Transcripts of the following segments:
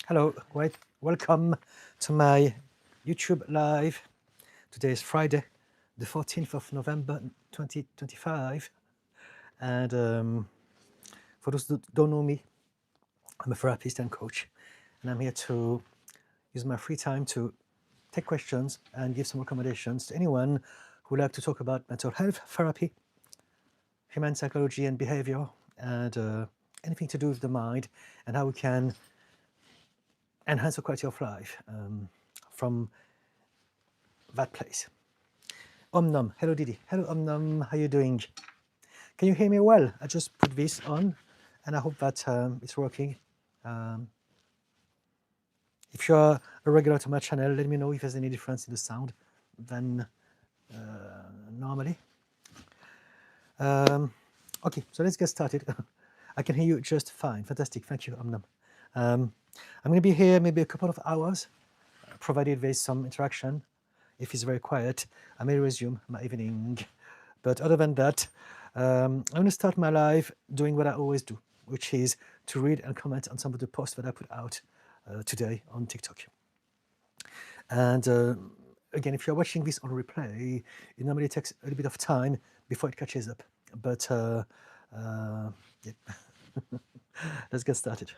Hello, welcome to my YouTube live. Today is Friday, the 14th of November 2025. And for those who don't know me, I'm a therapist and coach. And I'm here to use my free time to take questions and give some recommendations to anyone who would like to talk about mental health therapy, human psychology and behavior, and anything to do with the mind and how we can enhance the quality of life from that place. Omnam, hello Didi. Hello Omnam, how you doing? Can you hear me well? I just put this on and I hope that it's working. If you're a regular to my channel, let me know if there's any difference in the sound than normally. Okay, so let's get started. I can hear you just fine. Fantastic, thank you Omnam. I'm going to be here maybe a couple of hours, provided there's some interaction. If it's very quiet, I may resume my evening. But other than that, I'm going to start my live doing what I always do, which is to read and comment on some of the posts that I put out today on TikTok. And again, if you're watching this on replay, it normally takes a little bit of time before it catches up. But yeah. Let's get started.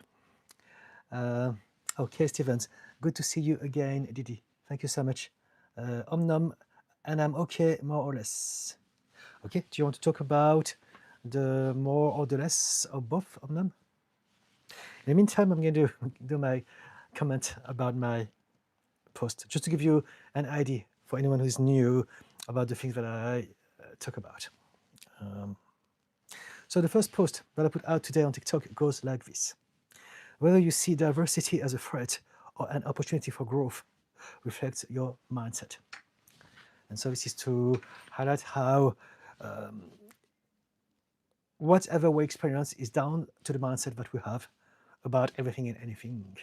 Okay, Stevens, good to see you again, Didi. Thank you so much. Omnam, and I'm okay, more or less. Okay, do you want to talk about the more or the less of both of them? In the meantime, I'm going to do my comment about my post, just to give you an idea for anyone who's new about the things that I talk about. So the first post that I put out today on TikTok goes like this. Whether you see diversity as a threat or an opportunity for growth reflects your mindset. And so this is to highlight how whatever we experience is down to the mindset that we have about everything and anything.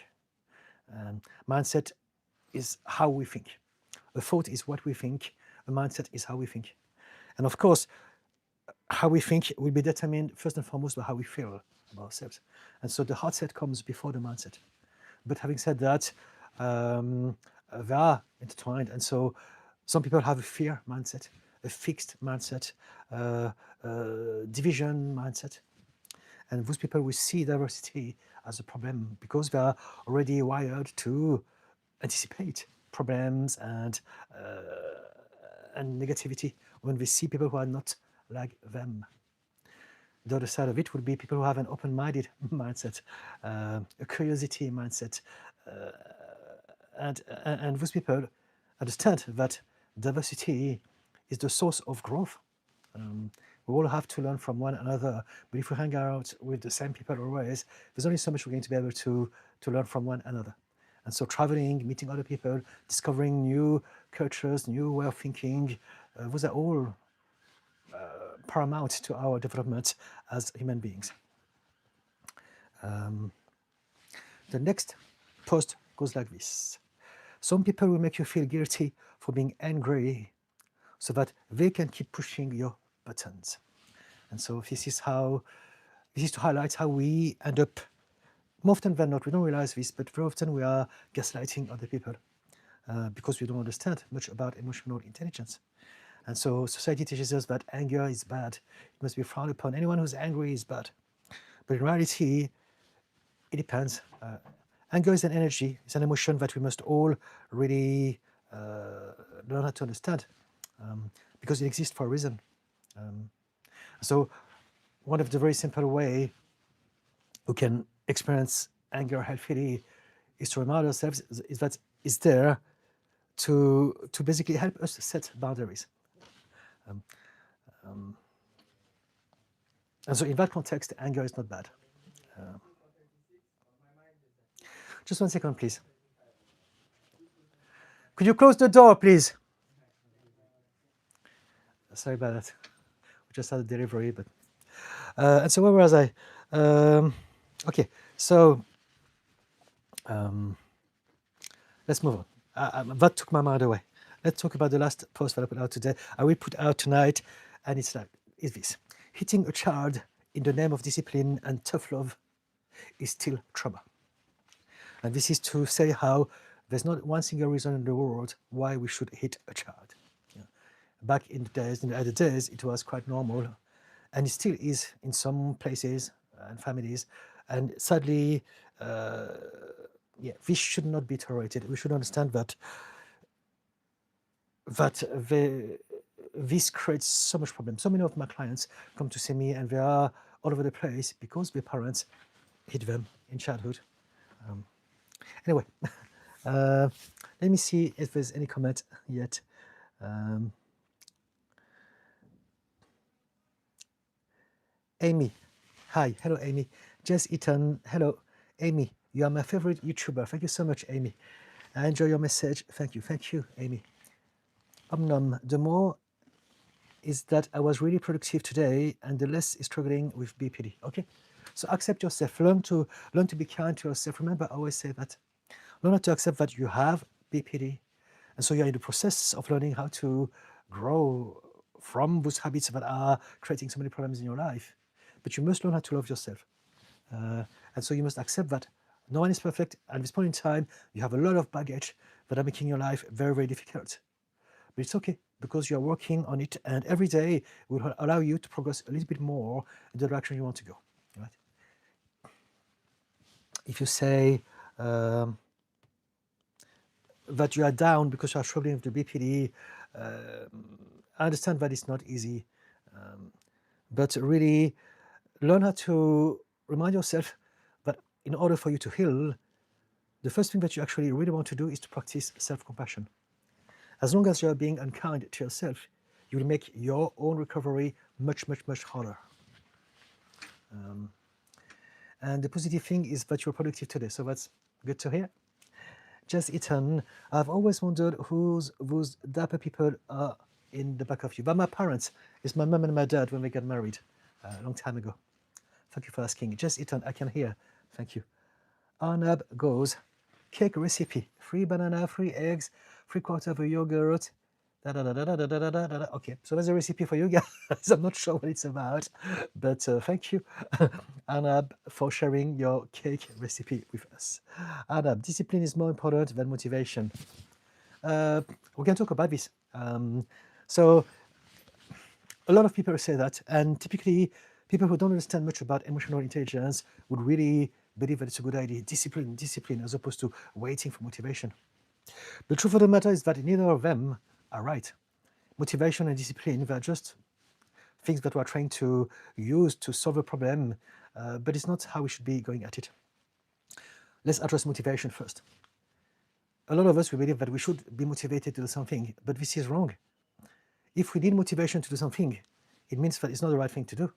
Mindset is how we think. A thought is what we think. A mindset is how we think. And of course, how we think will be determined first and foremost by how we feel about ourselves. And so the heart set comes before the mindset. But having said that, they are intertwined. And so some people have a fear mindset, a fixed mindset, division mindset. And those people will see diversity as a problem because they are already wired to anticipate problems and negativity when they see people who are not like them. The other side of it would be people who have an open-minded mindset, a curiosity mindset, and those people understand that diversity is the source of growth. We all have to learn from one another, but if we hang out with the same people always, there's only so much we're going to be able to learn from one another. And so traveling, meeting other people, discovering new cultures, new way of thinking, those are all paramount to our development as human beings. The next post goes like this. Some people will make you feel guilty for being angry so that they can keep pushing your buttons. And so this is to highlight how we end up, more often than not, we don't realize this, but very often we are gaslighting other people because we don't understand much about emotional intelligence. And so society teaches us that anger is bad. It must be frowned upon. Anyone who's angry is bad. But in reality, it depends. Anger is an energy. It's an emotion that we must all really learn how to understand because it exists for a reason. So one of the very simple way we can experience anger healthily is to remind ourselves is that it's there to basically help us set boundaries. And so in that context, anger is not bad. Just 1 second, please. Could you close the door, please? Sorry about that. We just had a delivery, but and so where was I? Okay, so let's move on. That took my mind away. Let's talk about the last post that I put out today. I will put out tonight, and it's this. Hitting a child in the name of discipline and tough love is still trauma. And this is to say how there's not one single reason in the world why we should hit a child. Yeah. Back in the other days, it was quite normal, and it still is in some places and families. And sadly, yeah, this should not be tolerated. We should understand that this creates so much problem. So many of my clients come to see me, and they are all over the place because their parents hit them in childhood. Anyway, let me see if there's any comment yet. Amy, hi, hello Amy. Jess Eaton, hello Amy. You are my favorite YouTuber. Thank you so much, Amy. I enjoy your message. Thank you, Amy. The more is that I was really productive today, and the less is struggling with BPD. Okay, so accept yourself. Learn to be kind to yourself. Remember, I always say that. Learn to accept that you have BPD, and so you're in the process of learning how to grow from those habits that are creating so many problems in your life. But you must learn how to love yourself, and so you must accept that no one is perfect. At this point in time, you have a lot of baggage that are making your life very, very difficult. But it's okay, because you're working on it, and every day will allow you to progress a little bit more in the direction you want to go. Right? If you say that you are down because you are struggling with the BPD, I understand that it's not easy, but really learn how to remind yourself that in order for you to heal, the first thing that you actually really want to do is to practice self-compassion. As long as you are being unkind to yourself, you will make your own recovery much, much, much harder. And the positive thing is that you're productive today, so that's good to hear. Just Ethan, I've always wondered who's those dapper people are in the back of you. But my parents, it's my mum and my dad when they got married a long time ago. Thank you for asking. Just Ethan, I can hear. Thank you. Arnab goes, cake recipe, 3 banana, 3 eggs, 3/4 of a yogurt. Okay, so there's a recipe for you guys. I'm not sure what it's about, but thank you, Anab, for sharing your cake recipe with us. Anab, discipline is more important than motivation. We can talk about this. So a lot of people say that, and typically people who don't understand much about emotional intelligence would really believe that it's a good idea. Discipline, as opposed to waiting for motivation. The truth of the matter is that neither of them are right. Motivation and discipline, they're just things that we're trying to use to solve a problem, but it's not how we should be going at it. Let's address motivation first. A lot of us, we believe that we should be motivated to do something, but this is wrong. If we need motivation to do something, it means that it's not the right thing to do.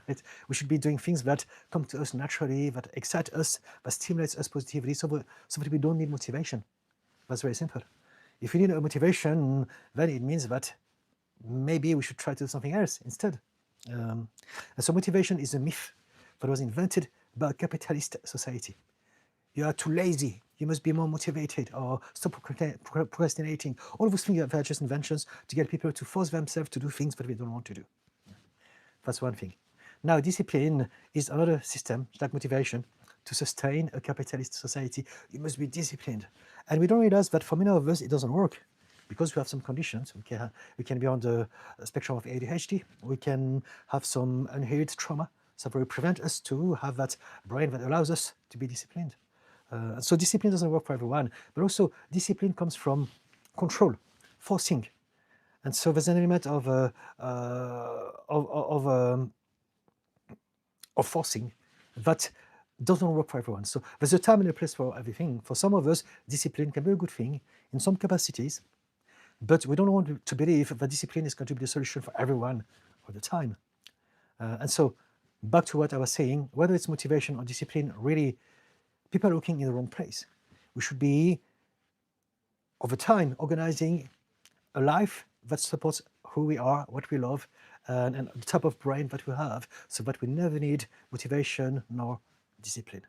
Right? We should be doing things that come to us naturally, that excite us, that stimulates us positively, so that we don't need motivation. That's very simple. If you need a motivation, then it means that maybe we should try to do something else instead. And so motivation is a myth that was invented by a capitalist society. You are too lazy, you must be more motivated, or stop procrastinating. All of those things are just inventions to get people to force themselves to do things that they don't want to do. That's one thing. Now, discipline is another system, like motivation, to sustain a capitalist society. You must be disciplined. And we don't realize that for many of us, it doesn't work because we have some conditions. We can be on the spectrum of ADHD. We can have some inherited trauma that will prevent us to have that brain that allows us to be disciplined. So discipline doesn't work for everyone, but also discipline comes from control, forcing. And so there's an element of forcing that doesn't work for everyone. So there's a time and a place for everything. For some of us, discipline can be a good thing in some capacities, but we don't want to believe that discipline is going to be the solution for everyone all the time. And so back to what I was saying, whether it's motivation or discipline, really, people are looking in the wrong place. We should be, over time, organizing a life that supports who we are, what we love, and the type of brain that we have, so that we never need motivation nor discipline.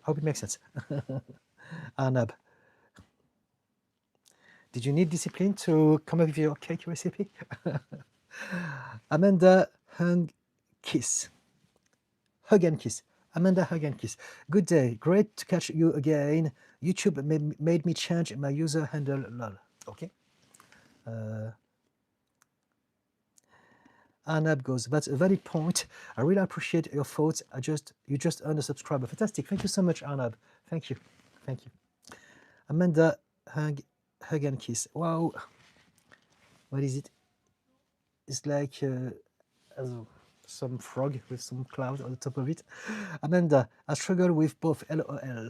Hope it makes sense. Arnab, did you need discipline to come up with your cake recipe? Amanda Hug and Kiss. Amanda Hagenkiss. Good day. Great to catch you again. YouTube made me change my user handle. Lol. Okay. Anab goes, that's a valid point. I really appreciate your thoughts. You just earned a subscriber. Fantastic. Thank you so much, Anab. Thank you. Thank you. Amanda Hagenkiss. Wow. What is it? It's like some frog with some cloud on the top of it. Amanda, I struggle with both, LOL.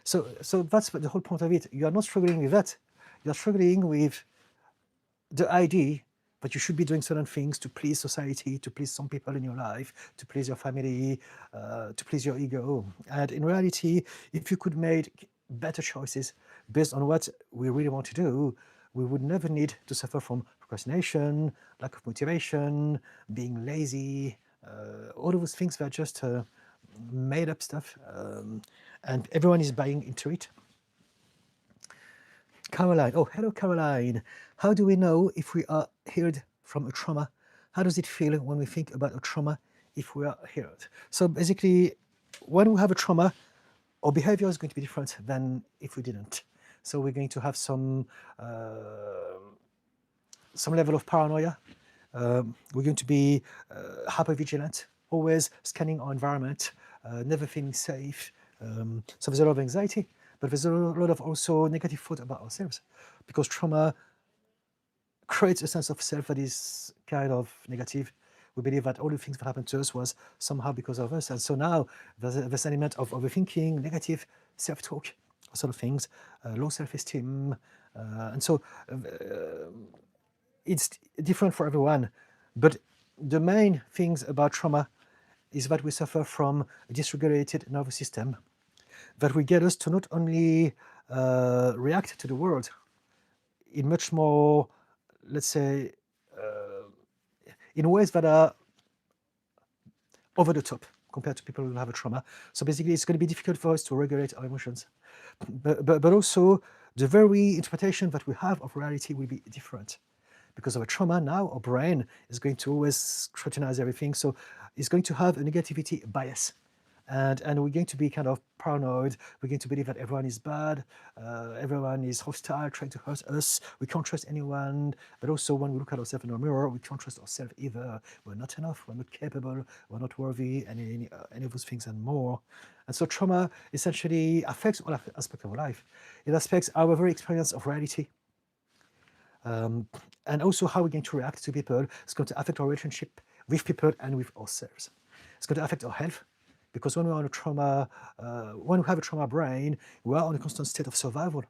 So that's the whole point of it. You are not struggling with that. You're struggling with the idea that you should be doing certain things to please society, to please some people in your life, to please your family, to please your ego. And in reality, if you could make better choices based on what we really want to do, we would never need to suffer from procrastination, lack of motivation, being lazy, all of those things that are just made up stuff, and everyone is buying into it. Caroline, oh, hello, Caroline. How do we know if we are healed from a trauma? How does it feel when we think about a trauma if we are healed? So basically, when we have a trauma, our behavior is going to be different than if we didn't. So we're going to have some level of paranoia. We're going to be hyper-vigilant, always scanning our environment, never feeling safe. So there's a lot of anxiety, but there's a lot of also negative thought about ourselves, because trauma creates a sense of self that is kind of negative. We believe that all the things that happened to us was somehow because of us. And so now there's this element of overthinking, negative self-talk, sort of things, low self-esteem. And so it's different for everyone. But the main things about trauma is that we suffer from a dysregulated nervous system that will get us to not only react to the world in much more, let's say, in ways that are over the top compared to people who have a trauma. So basically, it's going to be difficult for us to regulate our emotions. But also, the very interpretation that we have of reality will be different. Because of a trauma, now our brain is going to always scrutinize everything. So it's going to have a negativity bias. And we're going to be kind of paranoid. We're going to believe that everyone is bad, everyone is hostile, trying to hurt us. We can't trust anyone. But also, when we look at ourselves in the mirror, we can't trust ourselves either. We're not enough. We're not capable. We're not worthy. And any of those things and more. And so, trauma essentially affects all aspects of our life. It affects our very experience of reality. And also how we're going to react to people. It's going to affect our relationship with people and with ourselves. It's going to affect our health. Because when we're on a trauma, when we have a trauma brain, we are on a constant state of survival.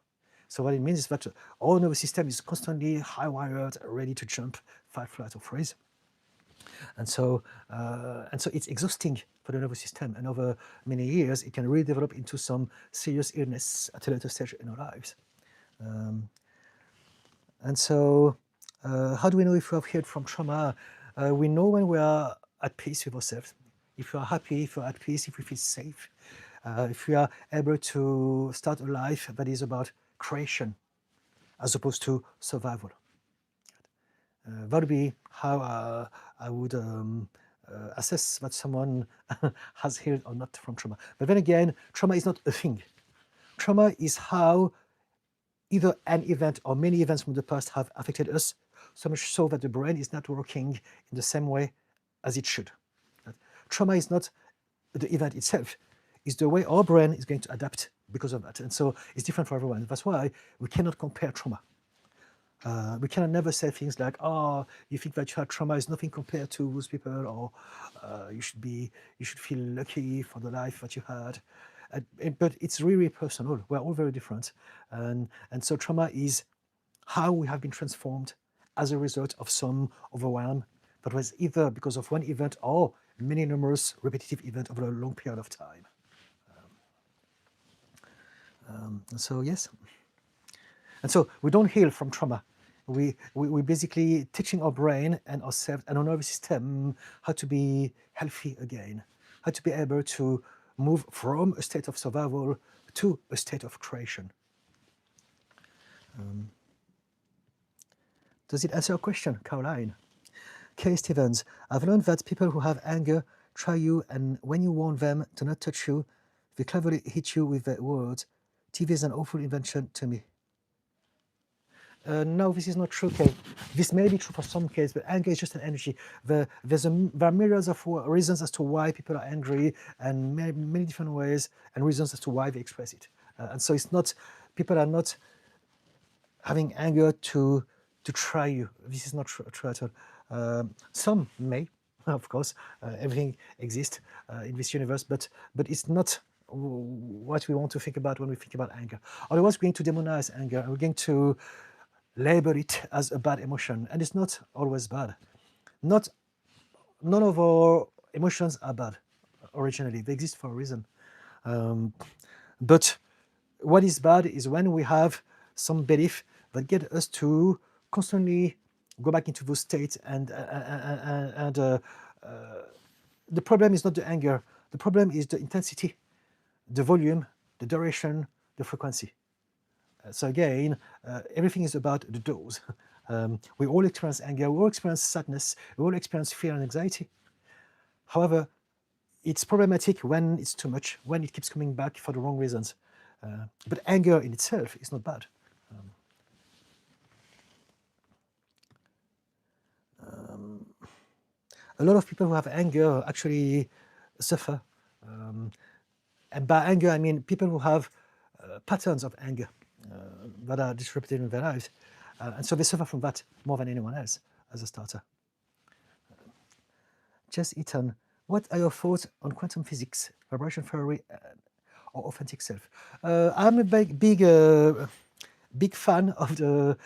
So what it means is that our nervous system is constantly high-wired, ready to jump, fight, flight, or freeze. And so it's exhausting for the nervous system. And over many years, it can really develop into some serious illness at a later stage in our lives. And so how do we know if we have healed from trauma? We know when we are at peace with ourselves. If we are happy, if we are at peace, if we feel safe, if we are able to start a life that is about creation as opposed to survival. That would be how I would assess that someone has healed or not from trauma. But then again, trauma is not a thing. Trauma is how either an event or many events from the past have affected us, so much so that the brain is not working in the same way as it should. Trauma is not the event itself, it's the way our brain is going to adapt because of that. And so it's different for everyone. That's why we cannot compare trauma. We cannot never say things like, oh, you think that you had trauma is nothing compared to those people, or you should feel lucky for the life that you had. But it's really personal. We're all very different. And so trauma is how we have been transformed as a result of some overwhelm that was either because of one event or many numerous repetitive events over a long period of time. So yes. And so we don't heal from trauma. We basically teaching our brain and ourselves and our nervous system how to be healthy again, how to be able to move from a state of survival to a state of creation. Does it answer your question, Caroline? Kay Stevens, I've learned that people who have anger, try you, and when you warn them to not touch you, they cleverly hit you with their words. TV is an awful invention to me. No, this is not true, Kay. This may be true for some cases, but anger is just an energy. There are myriads of reasons as to why people are angry, and many different ways and reasons as to why they express it. And so it's not, people are not having anger to try you. This is not true at all. Some may, of course, everything exists in this universe, but it's not what we want to think about when we think about anger. Otherwise, we're going to demonize anger, and we're going to label it as a bad emotion, and it's not always bad. None of our emotions are bad originally. They exist for a reason. But what is bad is when we have some belief that get us to constantly go back into those states, and the problem is not the anger. The problem is the intensity, the volume, the duration, the frequency. So again, everything is about the dose. We all experience anger, we all experience sadness, we all experience fear and anxiety. However, it's problematic when it's too much, when it keeps coming back for the wrong reasons. But anger in itself is not bad. A lot of people who have anger actually suffer. And by anger, I mean people who have patterns of anger that are disrupted in their lives. And so they suffer from that more than anyone else as a starter. Jess Eaton, what are your thoughts on quantum physics, vibration theory, or authentic self? I'm a big fan of the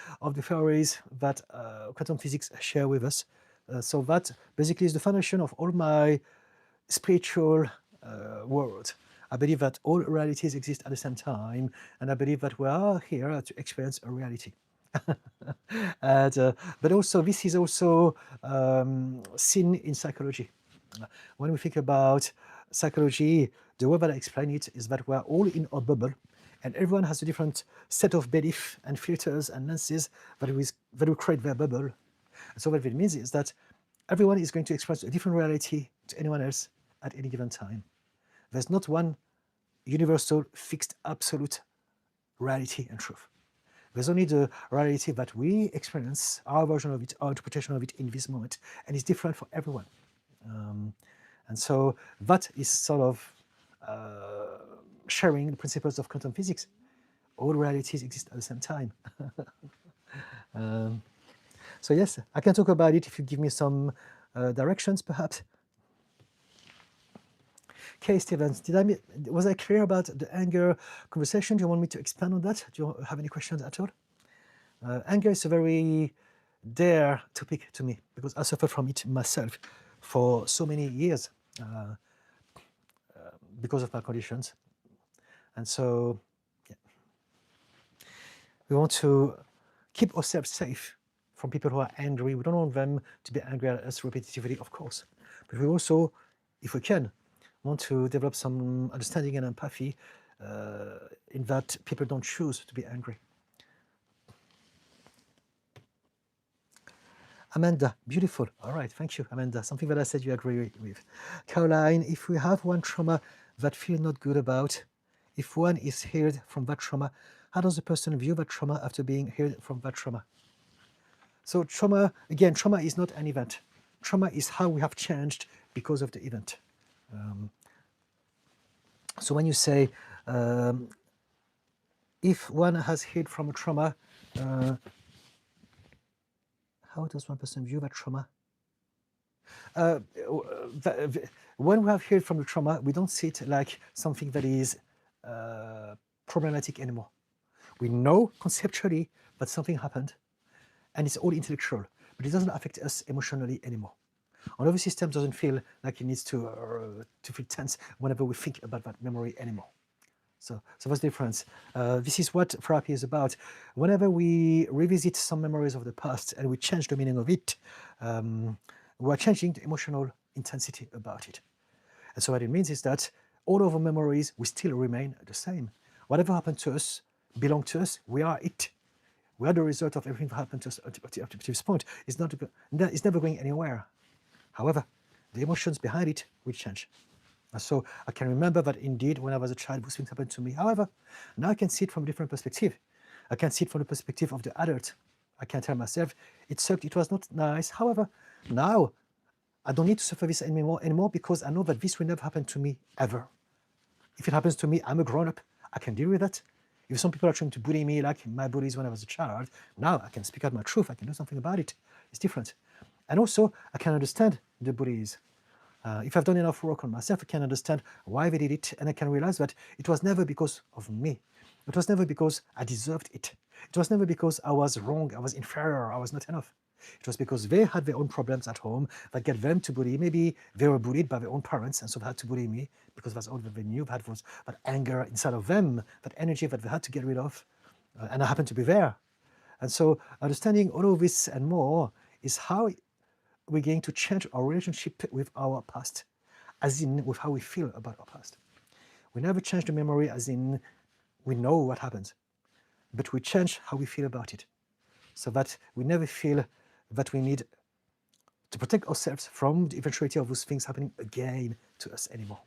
theories that quantum physics share with us. So that basically is the foundation of all my spiritual world. I believe that all realities exist at the same time, and I believe that we are here to experience a reality. But also, this is also seen in psychology. When we think about psychology, the way that I explain it is that we are all in a bubble, and everyone has a different set of beliefs and filters and lenses that will create their bubble. And so what it means is that everyone is going to express a different reality to anyone else at any given time. There's not one universal, fixed, absolute reality and truth. There's only the reality that we experience, our version of it, our interpretation of it in this moment, and it's different for everyone. And so that is sort of sharing the principles of quantum physics. All realities exist at the same time. So yes, I can talk about it if you give me some directions, perhaps. Kay Stevens, was I clear about the anger conversation? Do you want me to expand on that? Do you have any questions at all? Anger is a very dear topic to me because I suffered from it myself for so many years because of my conditions. And so yeah. We want to keep ourselves safe from people who are angry. We don't want them to be angry at us repetitively, of course. But we also, if we can, want to develop some understanding and empathy in that people don't choose to be angry. Amanda, beautiful. All right, thank you, Amanda. Something that I said you agree with. Caroline, if we have one trauma that feel not good about, if one is healed from that trauma, how does the person view that trauma after being healed from that trauma? So trauma, again, trauma is not an event. Trauma is how we have changed because of the event. So when you say, if one has healed from a trauma, how does one person view that trauma? When we have healed from the trauma, we don't see it like something that is problematic anymore. We know conceptually that something happened, and it's all intellectual, but it doesn't affect us emotionally anymore. Our nervous system doesn't feel like it needs to feel tense whenever we think about that memory anymore. So what's the difference? This is what therapy is about. Whenever we revisit some memories of the past and we change the meaning of it, we're changing the emotional intensity about it. And so what it means is that all of our memories will still remain the same. Whatever happened to us belongs to us. We are it. We are the result of everything that happened to us up to this point. It's never going anywhere. However, the emotions behind it will change. And so I can remember that indeed when I was a child, those things happened to me. However, now I can see it from a different perspective. I can see it from the perspective of the adult. I can tell myself, it sucked, it was not nice. However, now I don't need to suffer this anymore because I know that this will never happen to me ever. If it happens to me, I'm a grown-up. I can deal with that. If some people are trying to bully me like my bullies when I was a child, now I can speak out my truth. I can do something about it. It's different. And also, I can understand the bullies. If I've done enough work on myself, I can understand why they did it, and I can realize that it was never because of me. It was never because I deserved it. It was never because I was wrong, I was inferior, I was not enough. It was because they had their own problems at home that get them to bully. Maybe they were bullied by their own parents, and so they had to bully me because that's all that they knew. That was that anger inside of them, that energy that they had to get rid of, and I happened to be there. And so understanding all of this and more is how we're going to change our relationship with our past, as in with how we feel about our past. We never change the memory as in we know what happened, but we change how we feel about it, so that we never feel that we need to protect ourselves from the eventuality of those things happening again to us anymore.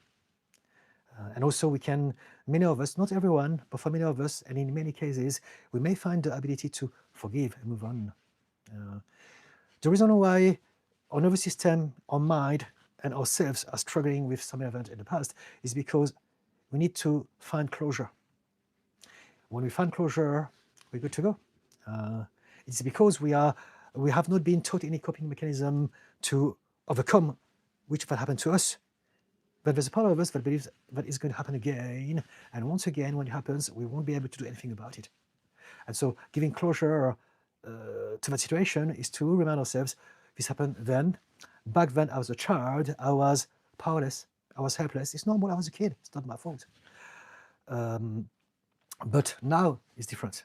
And also we can, many of us, not everyone, but for many of us, and in many cases, we may find the ability to forgive and move on. The reason why our nervous system, our mind, and ourselves are struggling with some event in the past is because we need to find closure. When we find closure, we're good to go. It's because we have not been taught any coping mechanism to overcome which that happened to us. But there's a part of us that believes that it's going to happen again, and once again, when it happens, we won't be able to do anything about it. And so giving closure to that situation is to remind ourselves, this happened then. Back then, I was a child, I was powerless, I was helpless. It's normal, I was a kid, it's not my fault. But now it's different.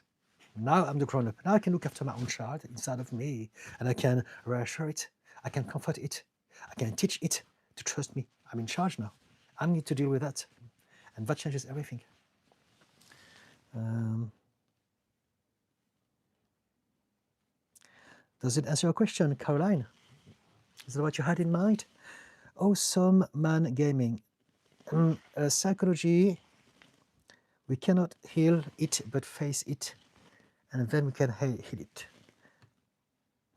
Now I'm the grown-up. Now I can look after my own child inside of me, and I can reassure it, I can comfort it, I can teach it to trust me. I'm in charge now. I need to deal with that. And that changes everything. Does it answer your question, Caroline? Is that what you had in mind? Awesome man gaming. Psychology, we cannot heal it, but face it, and then we can heal it.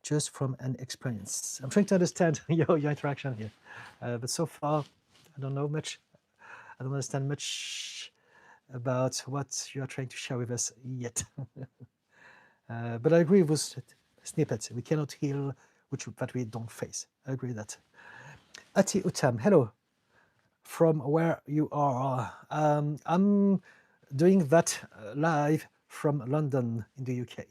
Just from an experience. I'm trying to understand your interaction here. But so far, I don't know much. I don't understand much about what you are trying to share with us yet. But I agree with snippets. We cannot heal that we don't face. I agree with that. Ati Uttam, hello. From where you are. I'm doing that live from London in the UK.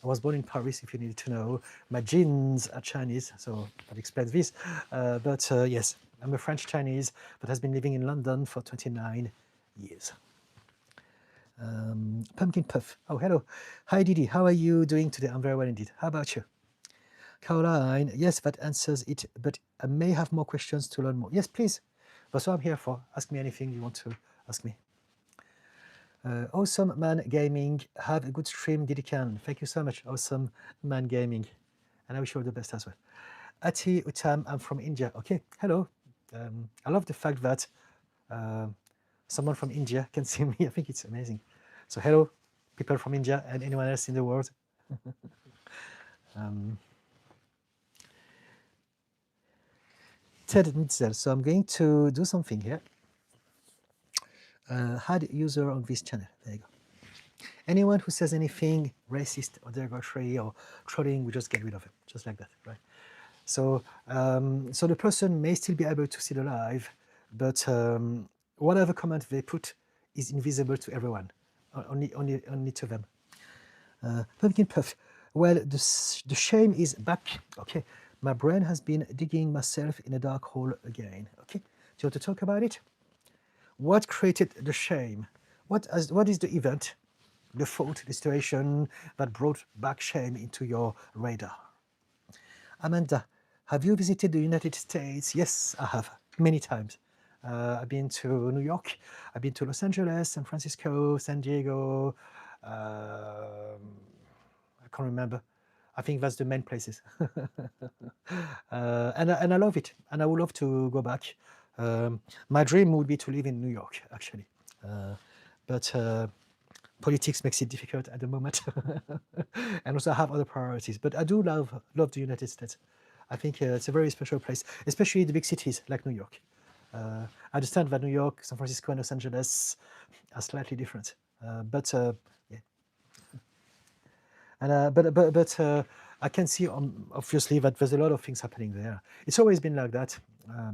I was born in Paris, if you need to know. My genes are Chinese, so that explains this. But yes, I'm a French Chinese, but has been living in London for 29 years. Pumpkin Puff. Oh, hello. Hi, Didi. How are you doing today? I'm very well indeed. How about you? Caroline. Yes, that answers it, but I may have more questions to learn more. Yes, please. That's what I'm here for. Ask me anything you want to ask me. Awesome Man Gaming. Have a good stream, Didi Khan. Thank you so much, Awesome Man Gaming. And I wish you all the best as well. Ati Uttam, I'm from India. Okay, hello. I love the fact that someone from India can see me. I think it's amazing. So hello, people from India and anyone else in the world. Ted Nitzel. So I'm going to do something here. Add user on this channel. There you go. Anyone who says anything racist or derogatory or trolling, we just get rid of it, just like that, right? So, so the person may still be able to see the live, but whatever comment they put is invisible to everyone, only to them. Pumpkin Puff. Well, the shame is back. Okay, my brain has been digging myself in a dark hole again. Okay, do you want to talk about it? What created the shame? What is the event, the fault, the situation that brought back shame into your radar? Amanda, have you visited the United States? Yes, I have, many times. I've been to New York, I've been to Los Angeles, San Francisco, San Diego, I can't remember. I think that's the main places. And I love it, and I would love to go back. My dream would be to live in New York, actually. But politics makes it difficult at the moment, and also I have other priorities. But I do love the United States. I think it's a very special place, especially the big cities like New York. I understand that New York, San Francisco, and Los Angeles are slightly different, but yeah. But I can see obviously that there's a lot of things happening there. It's always been like that,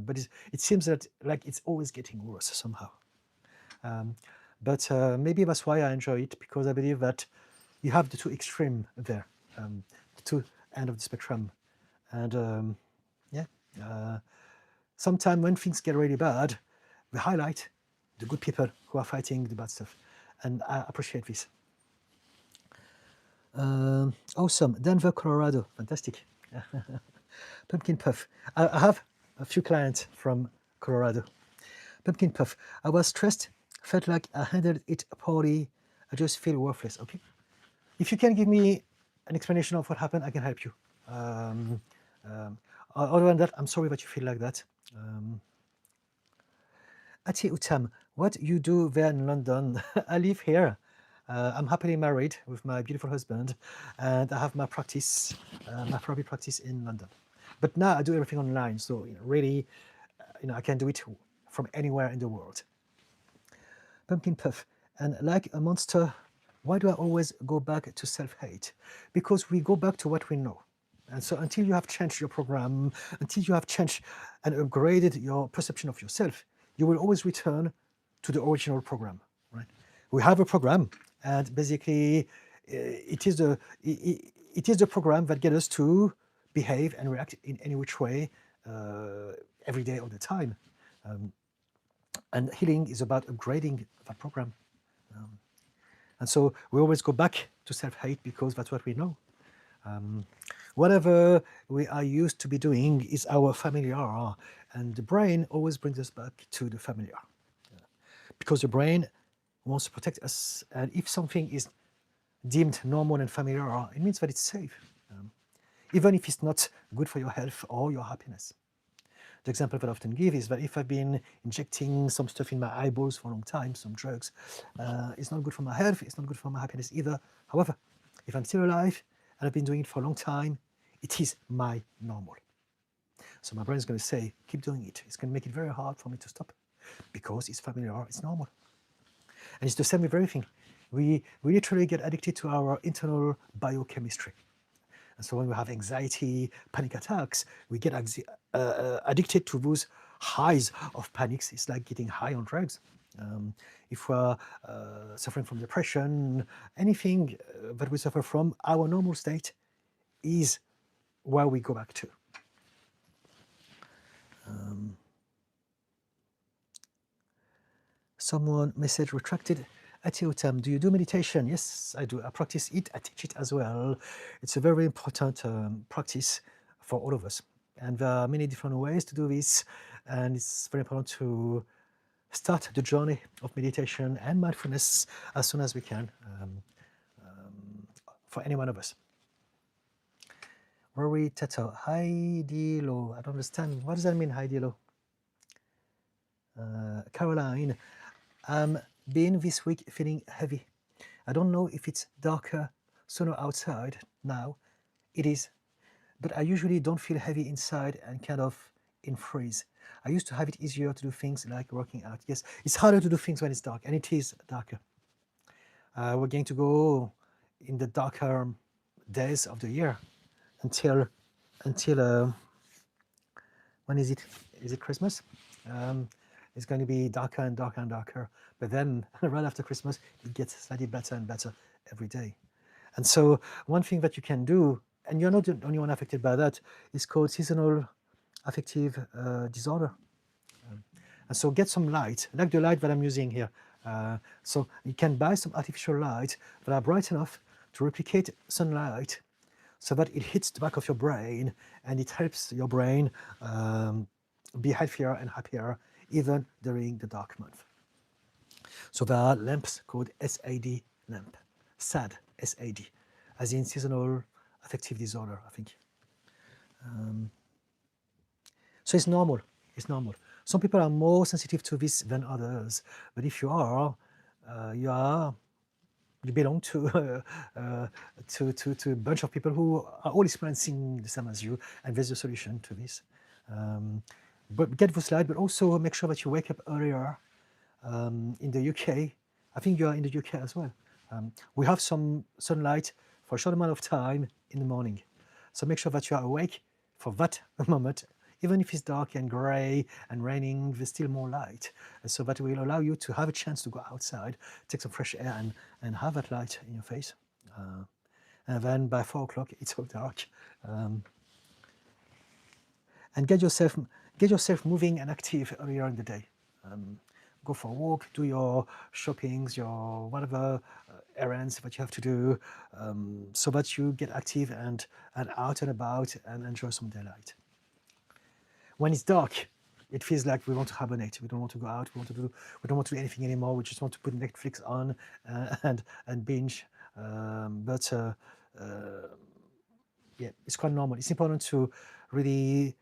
but it seems that like it's always getting worse somehow. Um, but maybe that's why I enjoy it, because I believe that you have the two extreme there, the two end of the spectrum, and yeah. Sometimes when things get really bad, we highlight the good people who are fighting the bad stuff, and I appreciate this. Awesome, Denver, Colorado, fantastic. Pumpkin Puff. I have a few clients from Colorado. Pumpkin Puff. I was stressed, felt like I handled it poorly. I just feel worthless. Okay. If you can give me an explanation of what happened, I can help you. Other than that, I'm sorry that you feel like that. Ati Utam, what you do there in London? I live here. I'm happily married with my beautiful husband, and I have my practice, my therapy practice in London. But now I do everything online, so really, I can do it from anywhere in the world. Pumpkin Puff, and like a monster, why do I always go back to self-hate? Because we go back to what we know. And so until you have changed your program, until you have changed and upgraded your perception of yourself, you will always return to the original program, right? We have a program, and basically it is the program that gets us to behave and react in any which way every day all the time. And healing is about upgrading that program. And so we always go back to self-hate because that's what we know. Whatever we are used to be doing is our familiar, and the brain always brings us back to the familiar. Because the brain wants to protect us, and if something is deemed normal and familiar, it means that it's safe, even if it's not good for your health or your happiness. The example that I often give is that if I've been injecting some stuff in my eyeballs for a long time, some drugs, it's not good for my health, it's not good for my happiness either. However, if I'm still alive and I've been doing it for a long time, it is my normal. So my brain is going to say, keep doing it. It's going to make it very hard for me to stop because it's familiar, it's normal. And it's the same with everything. We literally get addicted to our internal biochemistry. And so when we have anxiety, panic attacks, we get addicted to those highs of panics. It's like getting high on drugs. If we're suffering from depression, anything that we suffer from, our normal state is where we go back to. Someone message retracted. Atiotam, do you do meditation? Yes, I do. I practice it. I teach it as well. It's a very important practice for all of us. And there are many different ways to do this. And it's very important to start the journey of meditation and mindfulness as soon as we can for any one of us. Rory Teto, hi Dilo. I don't understand. What does that mean, hi Dilo? Caroline, been this week feeling heavy. I don't know if it's darker sooner outside now. It is, but I usually don't feel heavy inside and kind of in freeze. I used to have it easier to do things like working out. Yes, it's harder to do things when it's dark, and it is darker. We're going to go in the darker days of the year until when is it? Is it Christmas? It's going to be darker and darker and darker. But then right after Christmas, it gets slightly better and better every day. And so one thing that you can do, and you're not the only one affected by that, is called seasonal affective disorder. And so get some light, like the light that I'm using here. So you can buy some artificial light that are bright enough to replicate sunlight so that it hits the back of your brain and it helps your brain be healthier and happier even during the dark month. So there are lamps called SAD lamp, SAD, SAD, as in seasonal affective disorder, I think. So it's normal. It's normal. Some people are more sensitive to this than others, but if you are, you belong to a bunch of people who are all experiencing the same as you, and there's a solution to this. But get the slide, but also make sure that you wake up earlier. In the UK, I think you are in the UK as well. We have some sunlight for a short amount of time in the morning. So make sure that you are awake for that moment. Even if it's dark and grey and raining, there's still more light. And so that will allow you to have a chance to go outside, take some fresh air and have that light in your face. And then by 4 o'clock, it's all dark. And get yourself moving and active earlier in the day. Go for a walk, do your shoppings, your whatever errands that you have to do, so that you get active and out and about and enjoy some daylight. When it's dark, it feels like we want to hibernate. We don't want to go out. We don't want to do anything anymore. We just want to put Netflix on and binge. Yeah, it's quite normal. It's important to really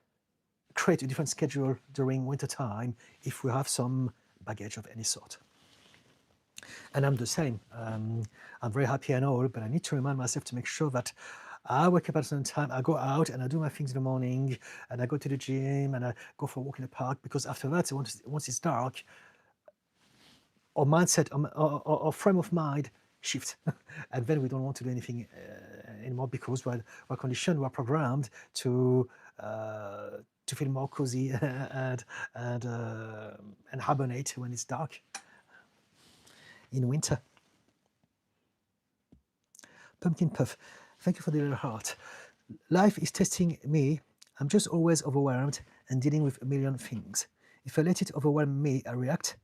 create a different schedule during winter time if we have some baggage of any sort. And I'm the same. I'm very happy and all, but I need to remind myself to make sure that I wake up at a certain time, I go out and I do my things in the morning, and I go to the gym and I go for a walk in the park, because after that, once it's dark, our mindset, our frame of mind shifts. And then we don't want to do anything anymore, because we're conditioned, we're programmed to feel more cozy and hibernate when it's dark in winter. Pumpkin Puff, thank you for the little heart. Life is testing me. I'm just always overwhelmed and dealing with a million things. If I let it overwhelm me, I react,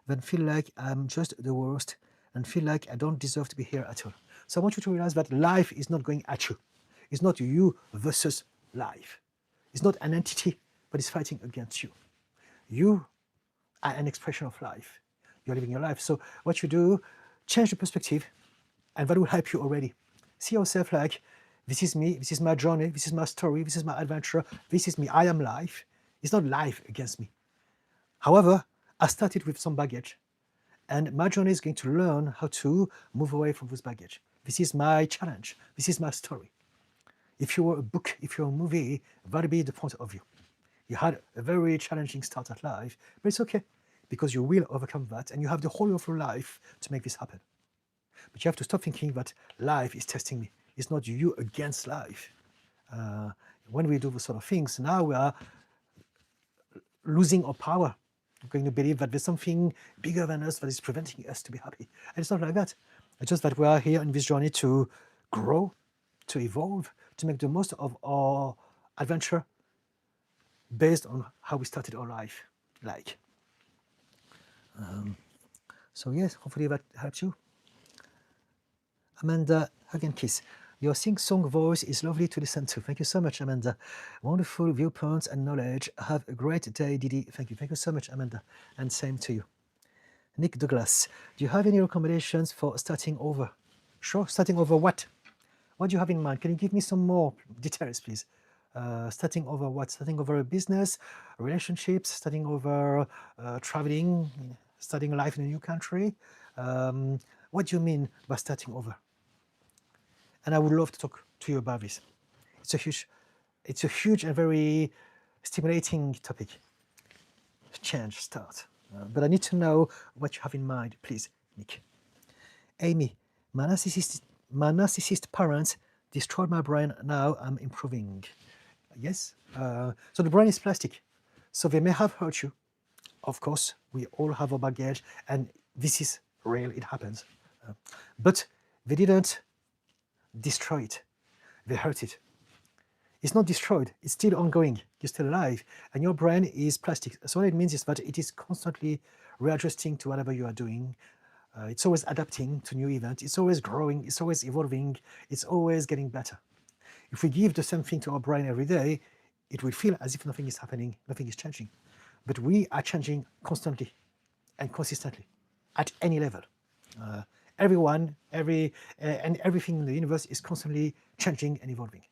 then feel like I'm just the worst and feel like I don't deserve to be here at all. So I want you to realize that life is not going at you. It's not you versus life. It's not an entity, but it's fighting against you. You are an expression of life. You're living your life. So what you do, change the perspective, and that will help you already. See yourself like, this is me, this is my journey, this is my story, this is my adventure, this is me, I am life. It's not life against me. However, I started with some baggage, and my journey is going to learn how to move away from this baggage. This is my challenge. This is my story. If you were a book, if you're a movie, that would be the point of view. You had a very challenging start at life, but it's okay, because you will overcome that, and you have the whole of your life to make this happen. But you have to stop thinking that life is testing me. It's not you against life. When we do those sort of things, now we are losing our power. We're going to believe that there's something bigger than us that is preventing us to be happy. And it's not like that. It's just that we are here in this journey to grow, to evolve, to make the most of our adventure based on how we started our life like. So yes, hopefully that helps you. Amanda, hug and kiss. Your sing-song voice is lovely to listen to. Thank you so much, Amanda. Wonderful viewpoints and knowledge. Have a great day, Didi. Thank you. Thank you so much, Amanda. And same to you. Nick Douglas, do you have any recommendations for starting over? Sure. Starting over what? What do you have in mind? Can you give me some more details, please? Starting over what? Starting over a business, relationships, starting over traveling, starting life in a new country? What do you mean by starting over? And I would love to talk to you about this. It's a huge and very stimulating topic. Change, start. But I need to know what you have in mind, please, Nick. Amy, my narcissist parents destroyed my brain. Now I'm improving. Yes. So the brain is plastic. So they may have hurt you. Of course, we all have a baggage, and this is real. It happens. But they didn't destroy it. They hurt it. It's not destroyed. It's still ongoing. You're still alive. And your brain is plastic. So what it means is that it is constantly readjusting to whatever you are doing. It's always adapting to new events. It's always growing. It's always evolving. It's always getting better. If we give the same thing to our brain every day, it will feel as if nothing is happening, nothing is changing. But we are changing constantly and consistently at any level. Everyone, and everything in the universe is constantly changing and evolving.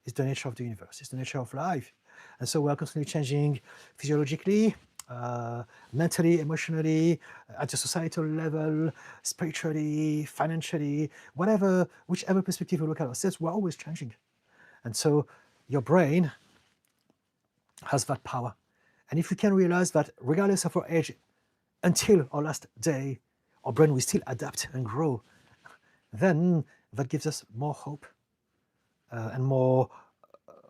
It's the nature of the universe. It's the nature of life. And so we are constantly changing physiologically, mentally, emotionally, at a societal level, spiritually, financially, whatever, whichever perspective we look at ourselves, we're always changing. And so your brain has that power. And if we can realize that regardless of our age, until our last day, our brain will still adapt and grow, then that gives us more hope and more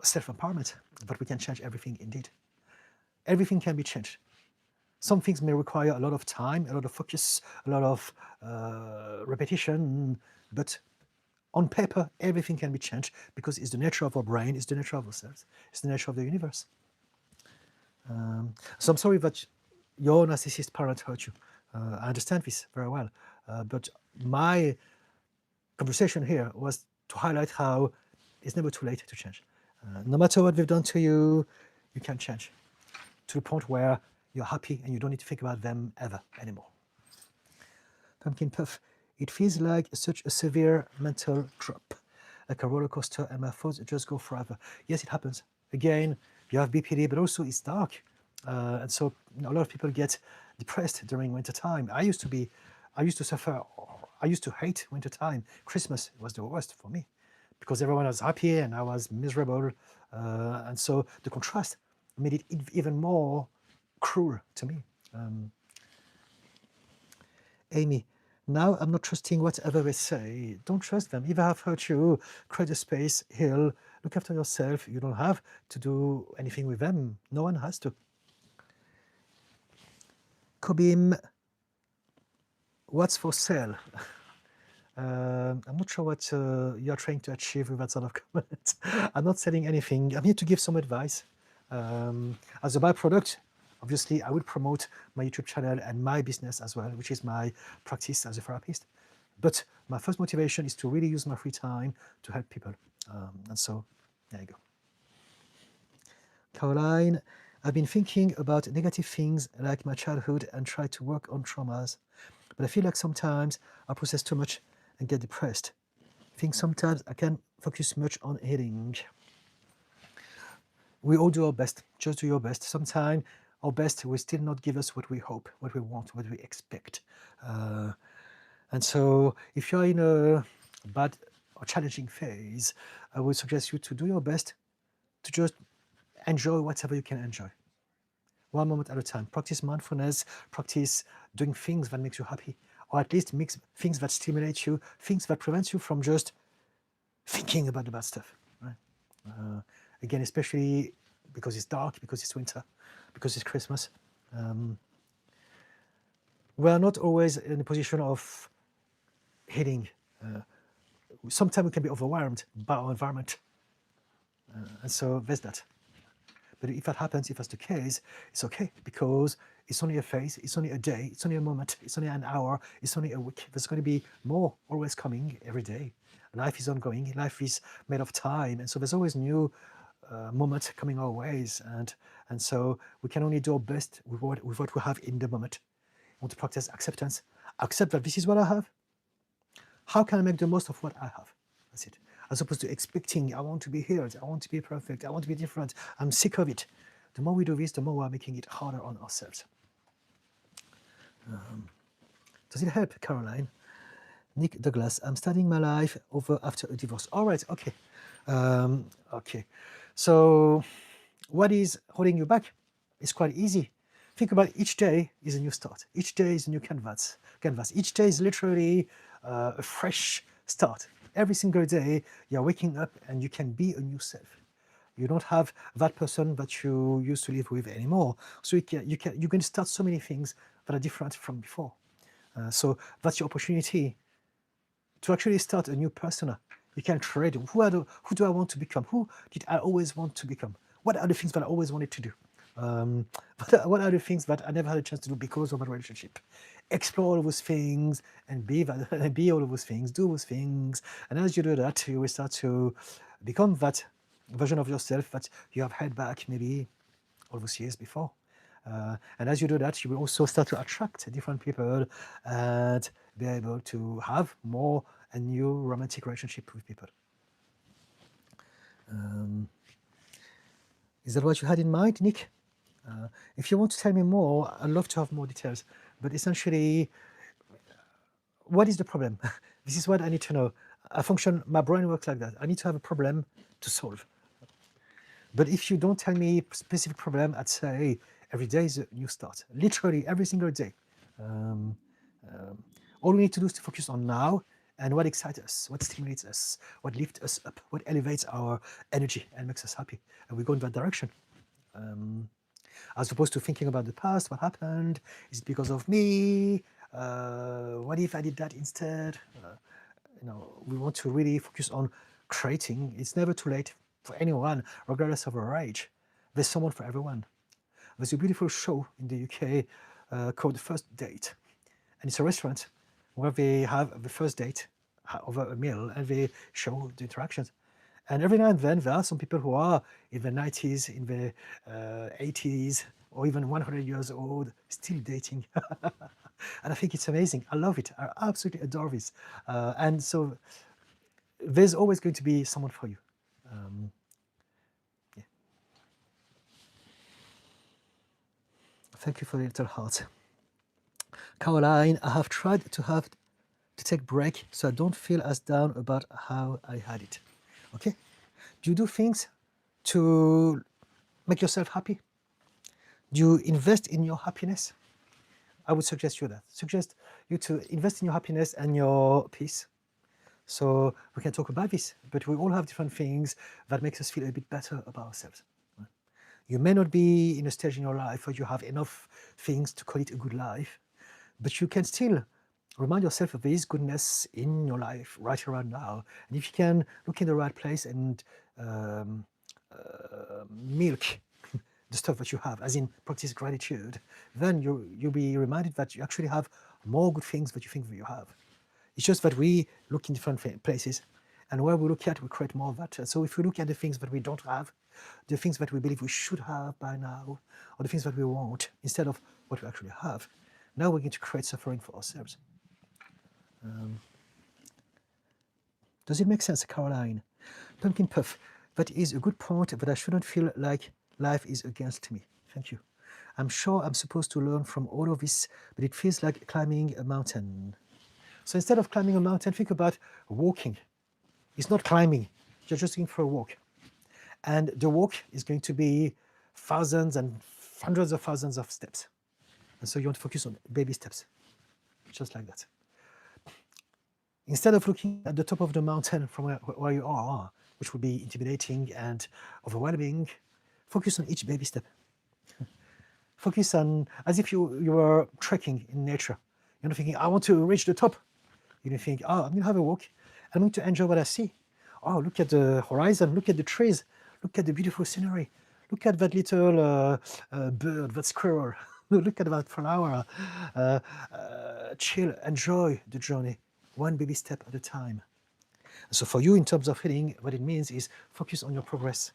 self-empowerment that we can change everything indeed. Everything can be changed. Some things may require a lot of time, a lot of focus, a lot of repetition, but on paper, everything can be changed because it's the nature of our brain, it's the nature of ourselves, it's the nature of the universe. So I'm sorry that your narcissist parent hurt you. I understand this very well, but my conversation here was to highlight how it's never too late to change. No matter what they've done to you, you can change to the point where you're happy and you don't need to think about them ever anymore. Pumpkin Puff, it feels like such a severe mental drop, like a roller coaster, and my thoughts just go forever. Yes, it happens. Again, you have BPD, but also it's dark. And so a lot of people get depressed during winter time. I used to suffer, I used to hate winter time. Christmas was the worst for me because everyone was happy and I was miserable. And so the contrast made it even more cruel to me. Amy, now I'm not trusting whatever they say. Don't trust them. If I have hurt you, create a space, heal, look after yourself. You don't have to do anything with them. No one has to. Kobim, what's for sale? I'm not sure what you're trying to achieve with that sort of comment. I'm not selling anything. I'm here to give some advice. As a byproduct, obviously, I will promote my YouTube channel and my business as well, which is my practice as a therapist. But my first motivation is to really use my free time to help people. And so, there you go. Caroline, I've been thinking about negative things like my childhood and try to work on traumas. But I feel like sometimes I process too much and get depressed. I think sometimes I can focus much on healing. We all do our best. Just do your best. Sometimes our best will still not give us what we hope, what we want, what we expect. And so if you're in a bad or challenging phase, I would suggest you to do your best to just enjoy whatever you can enjoy. One moment at a time. Practice mindfulness, practice doing things that makes you happy, or at least mix things that stimulate you, things that prevent you from just thinking about the bad stuff. Right? Again, especially because it's dark, because it's winter, because it's Christmas. We are not always in a position of healing. Sometimes we can be overwhelmed by our environment. And so there's that. But if that happens, if that's the case, it's okay because it's only a phase, it's only a day, it's only a moment, it's only an hour, it's only a week. There's going to be more always coming every day. Life is ongoing, life is made of time. And so there's always new moments coming our ways. And so we can only do our best with what we have in the moment. We want to practice acceptance. Accept that this is what I have. How can I make the most of what I have? That's it. As opposed to expecting, I want to be healed, I want to be perfect, I want to be different, I'm sick of it. The more we do this, the more we're making it harder on ourselves. Does it help, Caroline? Nick Douglas, I'm starting my life over after a divorce. All right, okay. Okay. So what is holding you back? It's quite easy. Think about each day is a new start. Each day is a new canvas. Each day is literally a fresh start. Every single day, you're waking up and you can be a new self. You don't have that person that you used to live with anymore. So you can start so many things that are different from before. So that's your opportunity to actually start a new persona. You can trade. Who do I want to become? Who did I always want to become? What are the things that I always wanted to do? What are the things that I never had a chance to do because of my relationship? Explore all of those things and be all of those things, do those things. And as you do that, you will start to become that version of yourself that you have held back maybe all those years before. And as you do that, you will also start to attract different people and be able to have more and new romantic relationship with people. Is that what you had in mind, Nick? If you want to tell me more, I'd love to have more details. But essentially, what is the problem? This is what I need to know. My brain works like that. I need to have a problem to solve. But if you don't tell me specific problem, I'd say every day is a new start. Literally every single day. All we need to do is to focus on now and what excites us, what stimulates us, what lifts us up, what elevates our energy and makes us happy. And we go in that direction. As opposed to thinking about the past, what happened, is it because of me? What if I did that instead? We want to really focus on creating. It's never too late for anyone, regardless of our age. There's someone for everyone. There's a beautiful show in the UK called First Date. And it's a restaurant where they have the first date over a meal and they show the interactions. And every now and then there are some people who are in the 90s, in the 80s, or even 100 years old, still dating. And I think it's amazing. I love it. I absolutely adore this. And so there's always going to be someone for you. Yeah. Thank you for the little heart. Caroline, I have tried to take break so I don't feel as down about how I had it. Okay? Do you do things to make yourself happy? Do you invest in your happiness? I would suggest you to invest in your happiness and your peace. So we can talk about this, but we all have different things that makes us feel a bit better about ourselves. You may not be in a stage in your life where you have enough things to call it a good life, but you can still remind yourself of this goodness in your life right around now. And if you can look in the right place and milk the stuff that you have, as in practice gratitude, then you'll be reminded that you actually have more good things that you think that you have. It's just that we look in different places, and where we look at, we create more of that. So if we look at the things that we don't have, the things that we believe we should have by now, or the things that we want, instead of what we actually have, now we're going to create suffering for ourselves. Does it make sense, Caroline? Pumpkin Puff, that is a good point, but I shouldn't feel like life is against me. Thank you. I'm sure I'm supposed to learn from all of this, but it feels like climbing a mountain. So instead of climbing a mountain, think about walking. It's not climbing, you're just going for a walk. And the walk is going to be thousands and hundreds of thousands of steps. And so you want to focus on baby steps, just like that. Instead of looking at the top of the mountain from where you are, which would be intimidating and overwhelming, focus on each baby step. Focus on, as if you were trekking in nature. You're not thinking, I want to reach the top. You think, oh, I'm going to have a walk. I'm going to enjoy what I see. Oh, look at the horizon, look at the trees, look at the beautiful scenery. Look at that little bird, that squirrel. Look at that flower. Chill, enjoy the journey, one baby step at a time. So for you, in terms of healing, what it means is focus on your progress,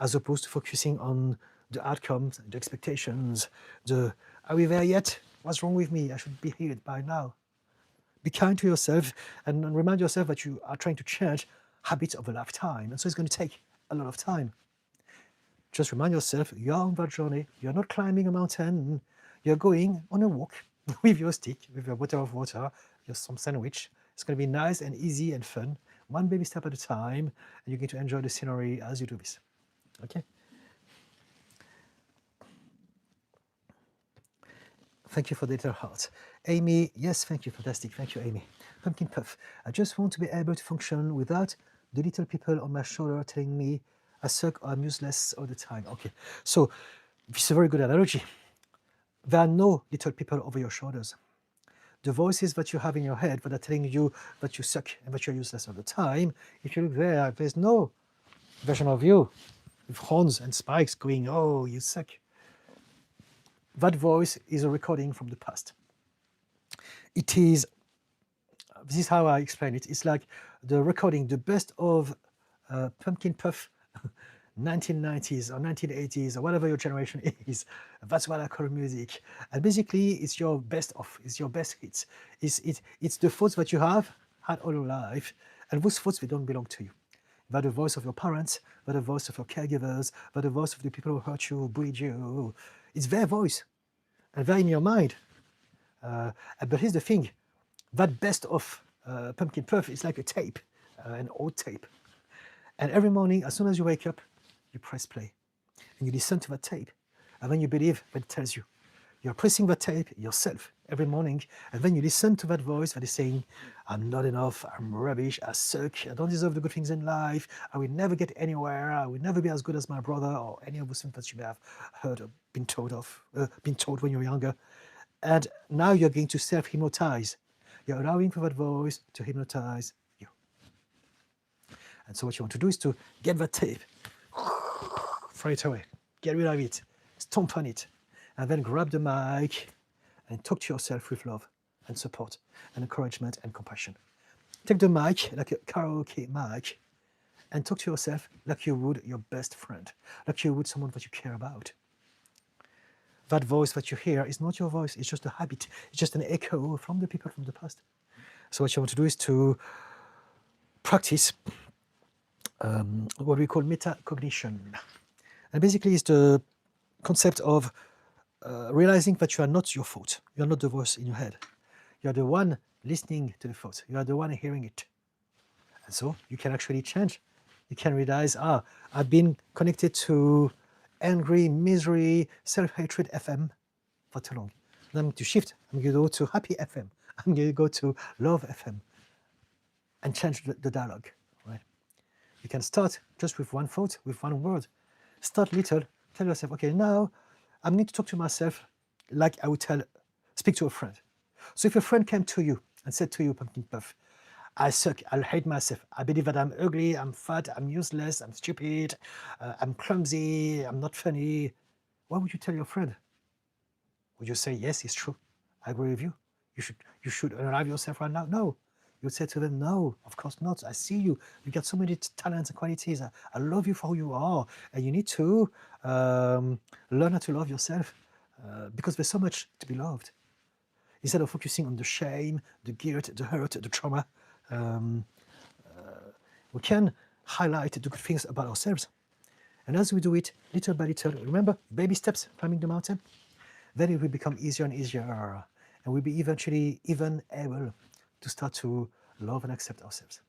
as opposed to focusing on the outcomes, the expectations, are we there yet? What's wrong with me? I should be healed by now. Be kind to yourself and remind yourself that you are trying to change habits of a lifetime. And so it's going to take a lot of time. Just remind yourself, you're on that journey. You're not climbing a mountain. You're going on a walk with your stick, with your bottle of water, some sandwich. It's going to be nice and easy and fun, one baby step at a time, and you're going to enjoy the scenery as you do this. Okay? Thank you for the little heart. Amy, yes, thank you, fantastic. Thank you, Amy. Pumpkin Puff, I just want to be able to function without the little people on my shoulder telling me I suck or I'm useless all the time. Okay, so this is a very good analogy. There are no little people over your shoulders. The voices that you have in your head that are telling you that you suck and that you're useless all the time, if you look there, there's no version of you with horns and spikes going, oh, you suck. That voice is a recording from the past. It is, this is how I explain it. It's like the recording, the best of Pumpkin Puff 1990s or 1980s or whatever your generation is. That's what I call music. And basically, it's your best of, it's your best hits. It's the thoughts that you have had all your life, and those thoughts, they don't belong to you. They're the voice of your parents, they're the voice of your caregivers, they're the voice of the people who hurt you, who bullied you. It's their voice, and they're in your mind. But here's the thing, that best of Pumpkin Puff is like a tape, an old tape. And every morning, as soon as you wake up, you press play and you listen to that tape. And then you believe what it tells you. You're pressing that tape yourself every morning, and then you listen to that voice that is saying, I'm not enough, I'm rubbish, I suck, I don't deserve the good things in life, I will never get anywhere, I will never be as good as my brother, or any of those things that you may have heard or been told when you were younger. And now you're going to self-hypnotize. You're allowing for that voice to hypnotize you. And so what you want to do is to get that tape, throw it away, get rid of it, stomp on it, and then grab the mic and talk to yourself with love and support and encouragement and compassion. Take the mic, like a karaoke mic, and talk to yourself like you would your best friend, like you would someone that you care about. That voice that you hear is not your voice, it's just a habit, it's just an echo from the people from the past. So what you want to do is to practice what we call metacognition. And basically it's the concept of realizing that you are not your thought, you are not the voice in your head. You are the one listening to the thought, you are the one hearing it. And so you can actually change. You can realize, I've been connected to angry, misery, self-hatred FM for too long. And I'm going to shift. I'm going to go to happy FM. I'm going to go to love FM and change the dialogue, right? You can start just with one thought, with one word. Start little. Tell yourself, okay, now I'm going to talk to myself like I would speak to a friend. So if a friend came to you and said to you, Pumpkin Puff, I suck, I hate myself, I believe that I'm ugly, I'm fat, I'm useless, I'm stupid, I'm clumsy, I'm not funny, what would you tell your friend? Would you say, yes, it's true, I agree with you, you should arrive yourself right now? No. You would say to them, no, of course not, I see you, you got so many talents and qualities, I love you for who you are, and you need to learn how to love yourself, because there's so much to be loved. Instead of focusing on the shame, the guilt, the hurt, the trauma, we can highlight the good things about ourselves. And as we do it little by little, remember, baby steps climbing the mountain, then it will become easier and easier, and we'll be eventually even able to start to love and accept ourselves.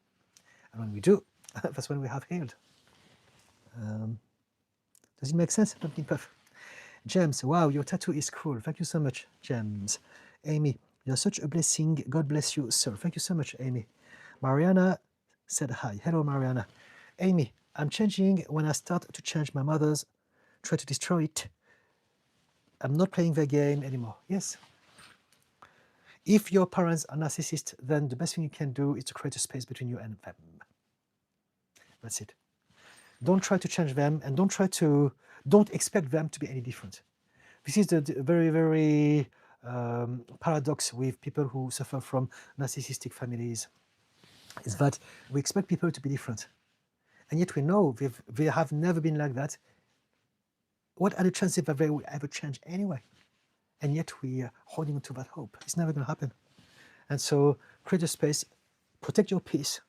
And when we do, that's when we have healed. Does it make sense, Pumpkin Puff? James, wow, your tattoo is cool. Thank you so much, James. Amy, you're such a blessing. God bless you, sir. Thank you so much, Amy. Mariana said hi. Hello, Mariana. Amy, I'm changing when I start to change my mother's, try to destroy it. I'm not playing the game anymore. Yes. If your parents are narcissists, then the best thing you can do is to create a space between you and them. That's it. Don't try to change them, and don't expect them to be any different. This is the very, very paradox with people who suffer from narcissistic families, is that we expect people to be different. And yet we know they have never been like that. What are the chances that they will ever change anyway? And yet we are holding on to that hope. It's never going to happen. And so create a space, protect your peace.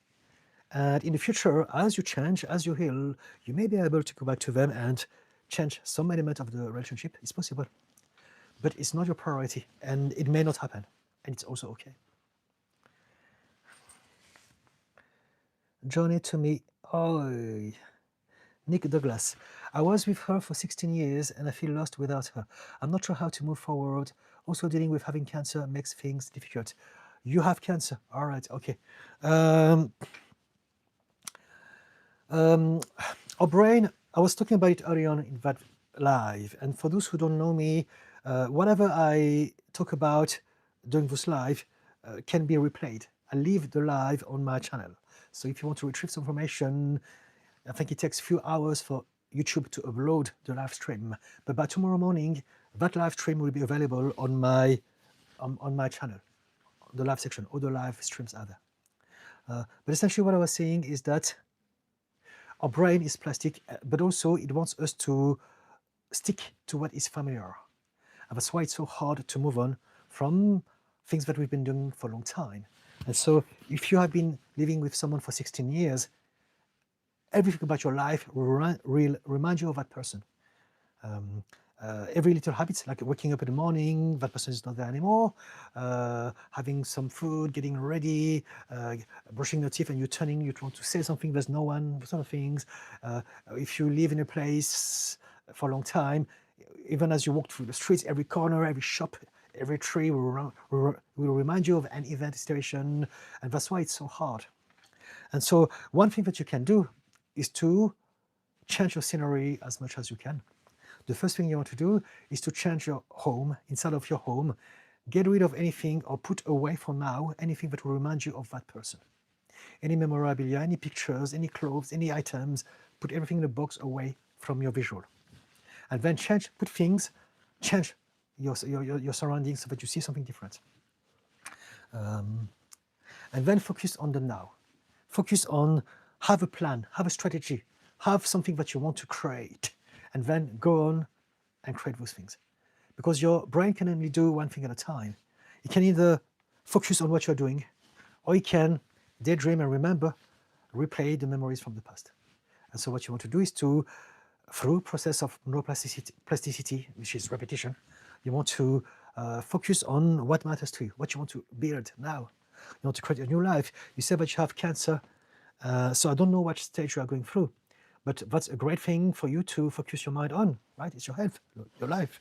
And in the future, as you change, as you heal, you may be able to go back to them and change some element of the relationship. It's possible. But it's not your priority, and it may not happen. And it's also okay. Johnny to me, Nick Douglas. I was with her for 16 years and I feel lost without her. I'm not sure how to move forward. Also dealing with having cancer makes things difficult. You have cancer. All right, okay. Our brain, I was talking about it early on in that live. And for those who don't know me, whatever I talk about during this live can be replayed. I leave the live on my channel. So if you want to retrieve some information, I think it takes a few hours for YouTube to upload the live stream. But by tomorrow morning, that live stream will be available on my channel, the live section. All the live streams are there. But essentially what I was saying is that Our brain is plastic, but also it wants us to stick to what is familiar. And that's why it's so hard to move on from things that we've been doing for a long time. And so if you have been living with someone for 16 years, everything about your life will remind you of that person. Every little habit, like waking up in the morning, that person is not there anymore, having some food, getting ready, brushing your teeth, and you want to say something, there's no one, sort of things. If you live in a place for a long time, even as you walk through the streets, every corner, every shop, every tree will remind you of an event, situation, and that's why it's so hard. And so one thing that you can do is to change your scenery as much as you can. The first thing you want to do is to change your home. Inside of your home, get rid of anything or put away for now anything that will remind you of that person. Any memorabilia, any pictures, any clothes, any items, put everything in a box away from your visual. And then change your surroundings so that you see something different. And then focus on the now. Focus on, have a plan, have a strategy, have something that you want to create, and then go on and create those things. Because your brain can only do one thing at a time. It can either focus on what you're doing, or it can daydream and replay the memories from the past. And so what you want to do is to, through process of neuroplasticity, which is repetition, you want to focus on what matters to you, what you want to build now. You want to create a new life. You say that you have cancer, so I don't know what stage you are going through, but that's a great thing for you to focus your mind on, right? It's your health, your life.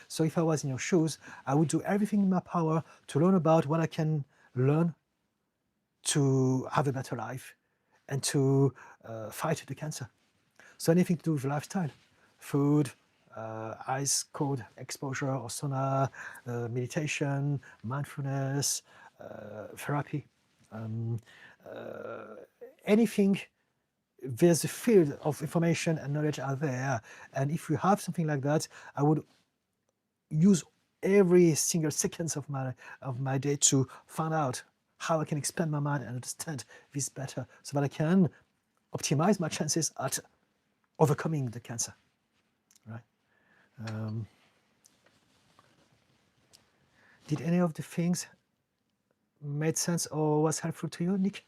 So if I was in your shoes, I would do everything in my power to learn about what I can learn to have a better life and to fight the cancer. So anything to do with lifestyle, food, ice cold exposure or sauna, meditation, mindfulness, therapy, anything. There's a field of information and knowledge out there, and if you have something like that, I would use every single seconds of my day to find out how I can expand my mind and understand this better, so that I can optimize my chances at overcoming the cancer. Right? Did any of the things made sense or was helpful to you, Nick?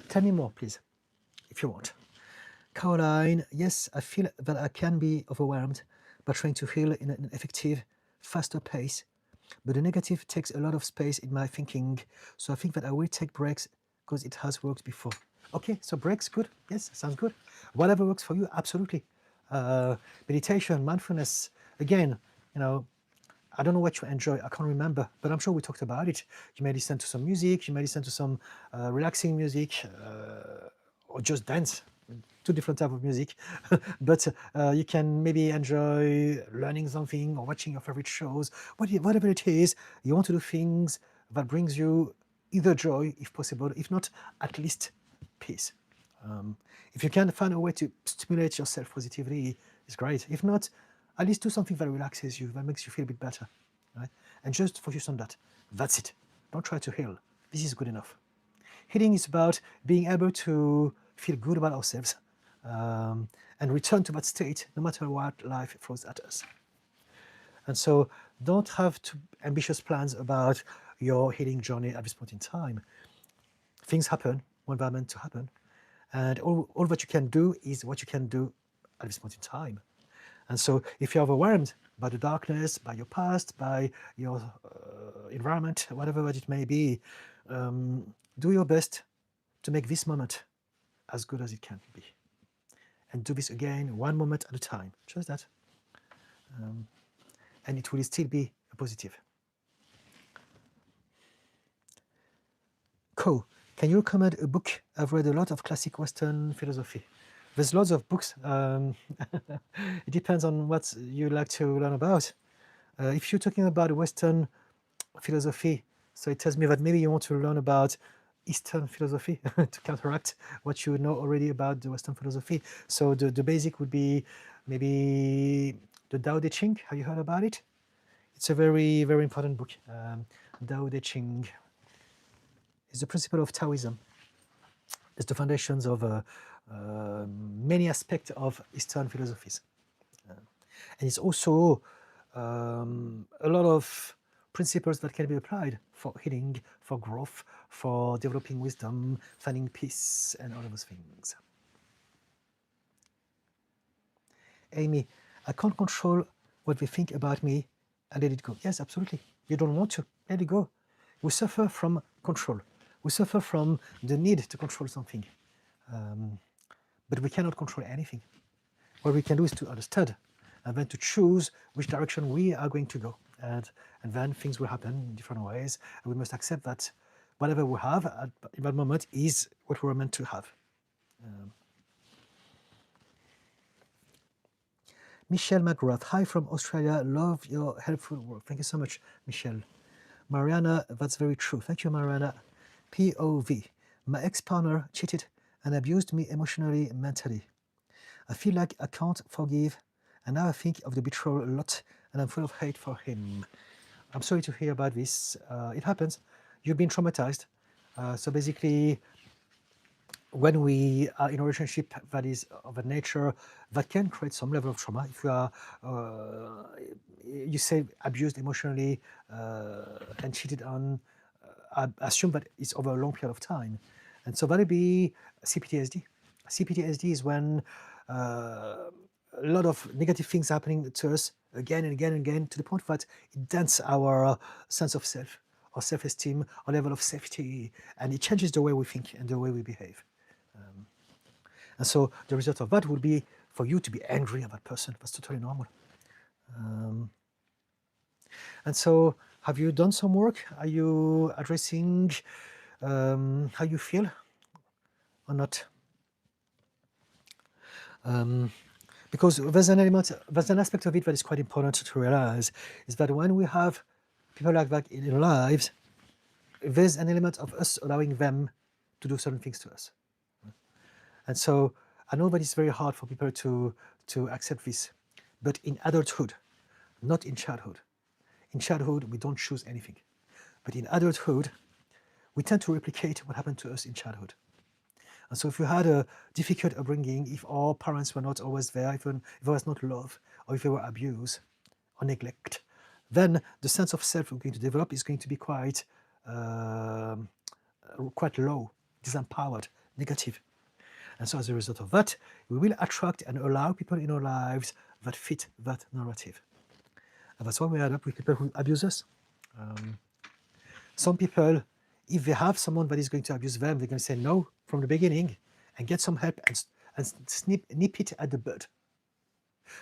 Tell me more, please, if you want. Caroline, yes, I feel that I can be overwhelmed by trying to heal in an effective, faster pace, but the negative takes a lot of space in my thinking, so I think that I will take breaks because it has worked before. Okay, so breaks, good. Yes, sounds good. Whatever works for you, absolutely. Meditation, mindfulness, again, I don't know what you enjoy, I can't remember, but I'm sure we talked about it. You may listen to some music, you may listen to some relaxing music, or just dance, two different types of music. But you can maybe enjoy learning something or watching your favorite shows, whatever it is. You want to do things that brings you either joy, if possible, if not, at least peace. If you can find a way to stimulate yourself positively, it's great. If not, at least do something that relaxes you, that makes you feel a bit better, right? And just focus on that. That's it. Don't try to heal. This is good enough. Healing is about being able to feel good about ourselves and return to that state no matter what life throws at us. And so don't have too ambitious plans about your healing journey at this point in time. Things happen when they're meant to happen. And all that you can do is what you can do at this point in time. And so if you're overwhelmed by the darkness, by your past, by your environment, whatever it may be, do your best to make this moment as good as it can be. And do this again, one moment at a time, just that. And it will still be a positive. Cool. Can you recommend a book? I've read a lot of classic Western philosophy. There's lots of books. It depends on what you like to learn about. If you're talking about Western philosophy, so it tells me that maybe you want to learn about Eastern philosophy to counteract what you know already about the Western philosophy. So the basic would be maybe the Tao Te Ching. Have you heard about it? It's a very, very important book. Tao Te Ching is the principle of Taoism. It's the foundations of many aspects of Eastern philosophies. And it's also a lot of principles that can be applied for healing, for growth, for developing wisdom, finding peace, and all of those things. Amy, I can't control what they think about me. I let it go. Yes, absolutely. You don't want to. Let it go. We suffer from control. We suffer from the need to control something. But we cannot control anything. What we can do is to understand and then to choose which direction we are going to go. And then things will happen in different ways. And we must accept that whatever we have in that moment is what we were meant to have. Michelle McGrath, hi from Australia. Love your helpful work. Thank you so much, Michelle. Mariana, that's very true. Thank you, Mariana. POV, my ex-partner cheated and abused me emotionally and mentally. I feel like I can't forgive, and now I think of the betrayal a lot, and I'm full of hate for him. I'm sorry to hear about this. It happens. You've been traumatized. So basically, when we are in a relationship that is of a nature that can create some level of trauma, if we are, you say, abused emotionally and cheated on, I assume that it's over a long period of time. And so that would be CPTSD. CPTSD is when a lot of negative things happening to us again and again and again, to the point that it dents our sense of self, our self-esteem, our level of safety, and it changes the way we think and the way we behave. And so the result of that would be for you to be angry at that person. That's totally normal. And so have you done some work? Are you addressing how you feel or not? Because there's an element, there's an aspect of it that is quite important to realize, is that when we have people like that in our lives, there's an element of us allowing them to do certain things to us. And so I know that it's very hard for people to accept this, but in adulthood, not in childhood. In childhood, we don't choose anything. But in adulthood, we tend to replicate what happened to us in childhood. And so if you had a difficult upbringing, if our parents were not always there, if there was not love, or if there were abuse or neglect, then the sense of self we're going to develop is going to be quite low, disempowered, negative. And so as a result of that, we will attract and allow people in our lives that fit that narrative. And that's why we end up with people who abuse us. Some people, if they have someone that is going to abuse them, they're going to say no from the beginning and get some help and nip it at the bud.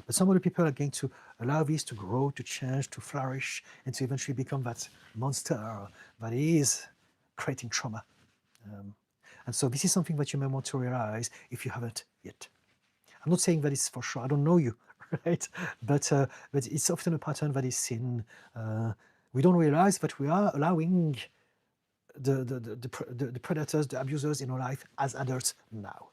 But some other people are going to allow this to grow, to change, to flourish, and to eventually become that monster that is creating trauma. And so this is something that you may want to realize if you haven't yet. I'm not saying that it's for sure. I don't know you, right? But it's often a pattern that is seen. We don't realize that we are allowing the predators, the abusers in our life as adults now.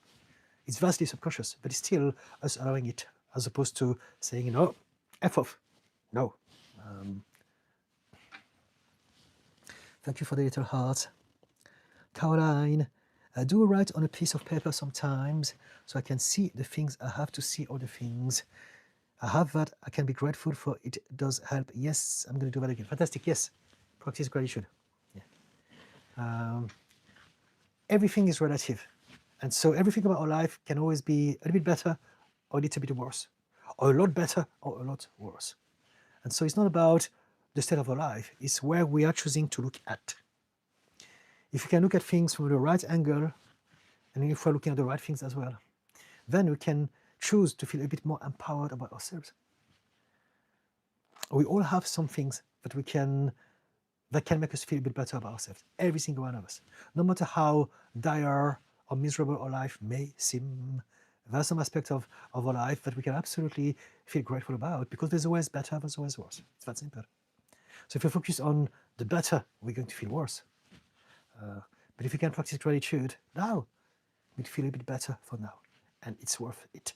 It's vastly subconscious, but it's still us allowing it, as opposed to saying, no, F off. No. Thank you for the little heart. Caroline, I do write on a piece of paper sometimes so I can see the things I have to see, all the things. I have that. I can be grateful for. It does help. Yes, I'm going to do that again. Fantastic. Yes. Practice gratitude. Yeah. Everything is relative. And so everything about our life can always be a little bit better or a little bit worse, or a lot better or a lot worse. And so it's not about the state of our life. It's where we are choosing to look at. If we can look at things from the right angle, and if we're looking at the right things as well, then we can choose to feel a bit more empowered about ourselves. We all have some things that can make us feel a bit better about ourselves, every single one of us. No matter how dire or miserable our life may seem, there's some aspect of our life that we can absolutely feel grateful about, because there's always better, there's always worse. It's that simple. So if we focus on the better, we're going to feel worse. But if you can practice gratitude now, you'd feel a bit better for now, and it's worth it.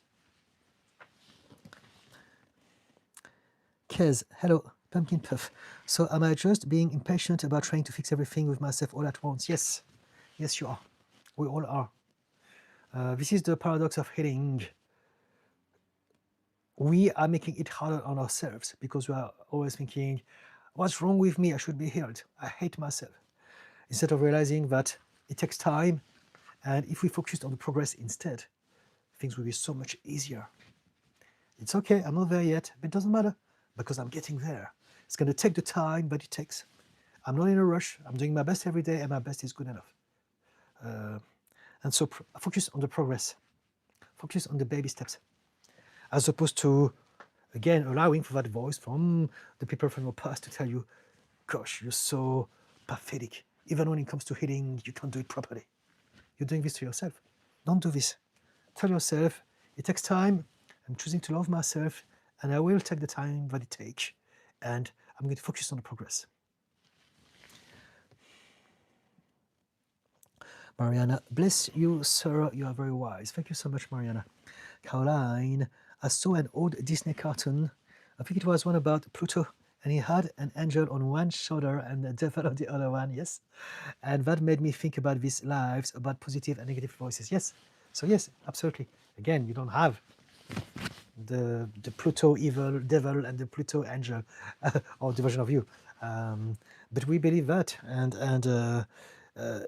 Kez, hello, Pumpkin Puff. So am I just being impatient about trying to fix everything with myself all at once? Yes, yes you are. We all are. This is the paradox of healing. We are making it harder on ourselves because we are always thinking, what's wrong with me? I should be healed. I hate myself. Instead of realizing that it takes time, and if we focused on the progress instead, things will be so much easier. It's okay, I'm not there yet, but it doesn't matter because I'm getting there. It's going to take the time, but it takes. I'm not in a rush. I'm doing my best every day, and my best is good enough. And so focus on the progress. Focus on the baby steps, as opposed to, again, allowing for that voice from the people from your past to tell you, gosh, you're so pathetic. Even when it comes to healing, you can't do it properly. You're doing this to yourself. Don't do this. Tell yourself, it takes time. I'm choosing to love myself, and I will take the time that it takes, and I'm going to focus on the progress. Mariana, bless you, sir. You are very wise. Thank you so much, Mariana. Caroline, I saw an old Disney cartoon. I think it was one about Pluto, and he had an angel on one shoulder and a devil on the other one. Yes, and that made me think about these lives, about positive and negative voices. Yes, so yes, absolutely. Again, you don't have the Pluto evil devil and the Pluto angel, or the version of you, but we believe that, and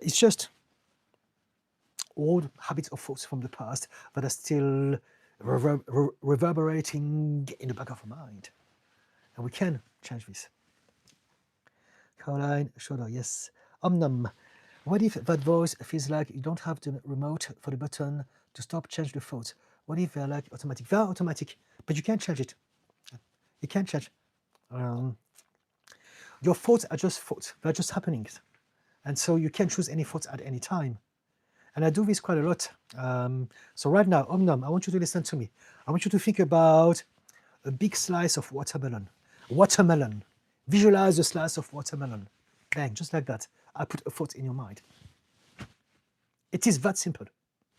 it's just old habits or thoughts from the past that are still reverberating in the back of our mind. And we can change this. Caroline Shoda, yes. Omnum. What if that voice feels like you don't have the remote for the button to stop, change the thoughts? What if they're like automatic? They're automatic, but you can't change it. You can't change. Your thoughts are just thoughts. They're just happenings. And so you can choose any thoughts at any time. And I do this quite a lot. So right now, Omnum, I want you to listen to me. I want you to think about a big slice of watermelon. Watermelon. Visualize a slice of watermelon. Bang, just like that. I put a thought in your mind. It is that simple.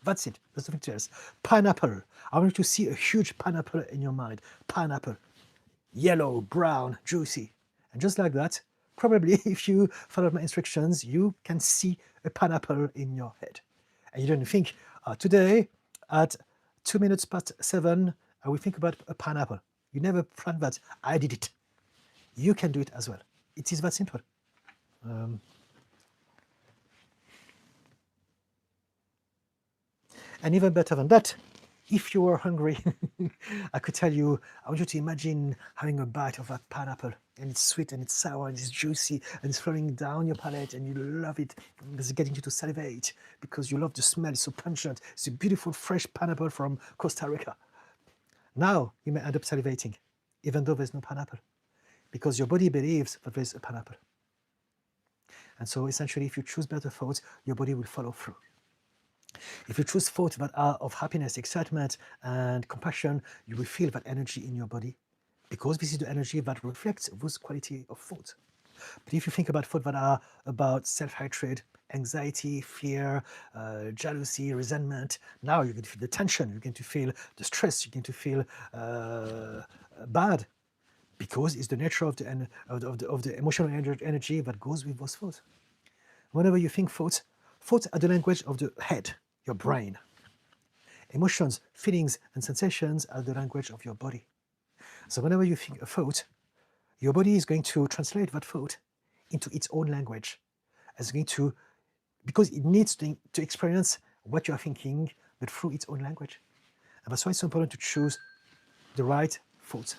That's it. There's nothing else. Pineapple. I want you to see a huge pineapple in your mind. Pineapple. Yellow, brown, juicy. And just like that, probably if you follow my instructions, you can see a pineapple in your head. And you don't think, today at 2 minutes past 7, I will think about a pineapple. You never planned that. I did it. You can do it as well. It is that simple. And even better than that, if you were hungry, I could tell you, I want you to imagine having a bite of that pineapple, and it's sweet and it's sour and it's juicy and it's flowing down your palate and you love it. It's getting you to salivate because you love the smell. It's so pungent. It's a beautiful fresh pineapple from Costa Rica. Now you may end up salivating, even though there's no pineapple, because your body believes that there's a pineapple. And so essentially, if you choose better thoughts, your body will follow through. If you choose thoughts that are of happiness, excitement, and compassion, you will feel that energy in your body, because this is the energy that reflects those quality of thought. But if you think about thoughts that are about self-hatred, anxiety, fear, jealousy, resentment, now you're going to feel the tension, you're going to feel the stress, you're going to feel bad, because it's the nature of the emotional energy that goes with those thoughts. Whenever you think thoughts are the language of the head, your brain. Emotions, feelings, and sensations are the language of your body. So whenever you think a thought, your body is going to translate that thought into its own language. It's going to, because it needs to experience what you are thinking, but through its own language. And that's why it's so important to choose the right thoughts.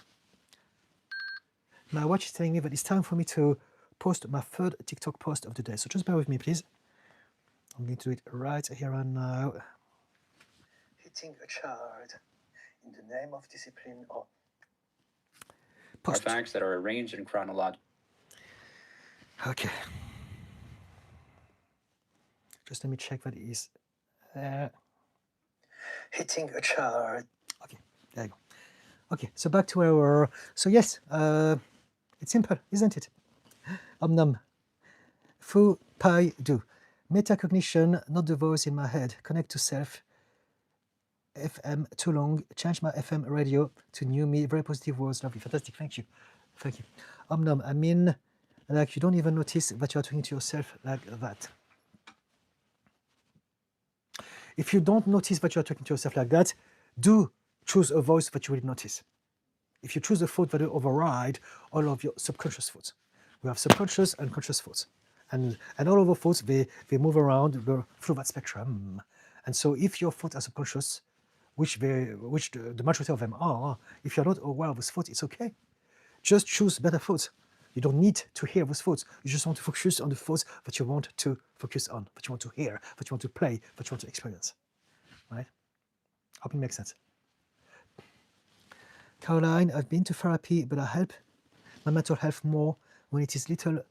My watch is telling me that it's time for me to post my third TikTok post of the day. So just bear with me, please. I'm going to do it right here and now. Hitting a child in the name of discipline or post. Are facts that are arranged in chronological. Okay. Just let me check that it is there. Hitting a child. Okay, there you go. Okay, so back to our. So yes, it's simple, isn't it? Omnum. Fu pai du. Metacognition, not the voice in my head. Connect to self. FM too long. Change my FM radio to new me. Very positive words. Lovely. Fantastic. Thank you. Thank you. Omnum. I mean, like you don't even notice that you're talking to yourself like that. If you don't notice that you're talking to yourself like that, do choose a voice that you will notice. If you choose a thought that will override all of your subconscious thoughts. We have subconscious and conscious thoughts. And all of our thoughts, they move around through that spectrum. And so if your thoughts are subconscious, which the majority of them are, if you're not aware of those thoughts, it's okay. Just choose better thoughts. You don't need to hear those thoughts. You just want to focus on the thoughts that you want to focus on, that you want to hear, that you want to play, that you want to experience. Right? Hope it makes sense. Caroline, I've been to therapy, but I help my mental health more when it is little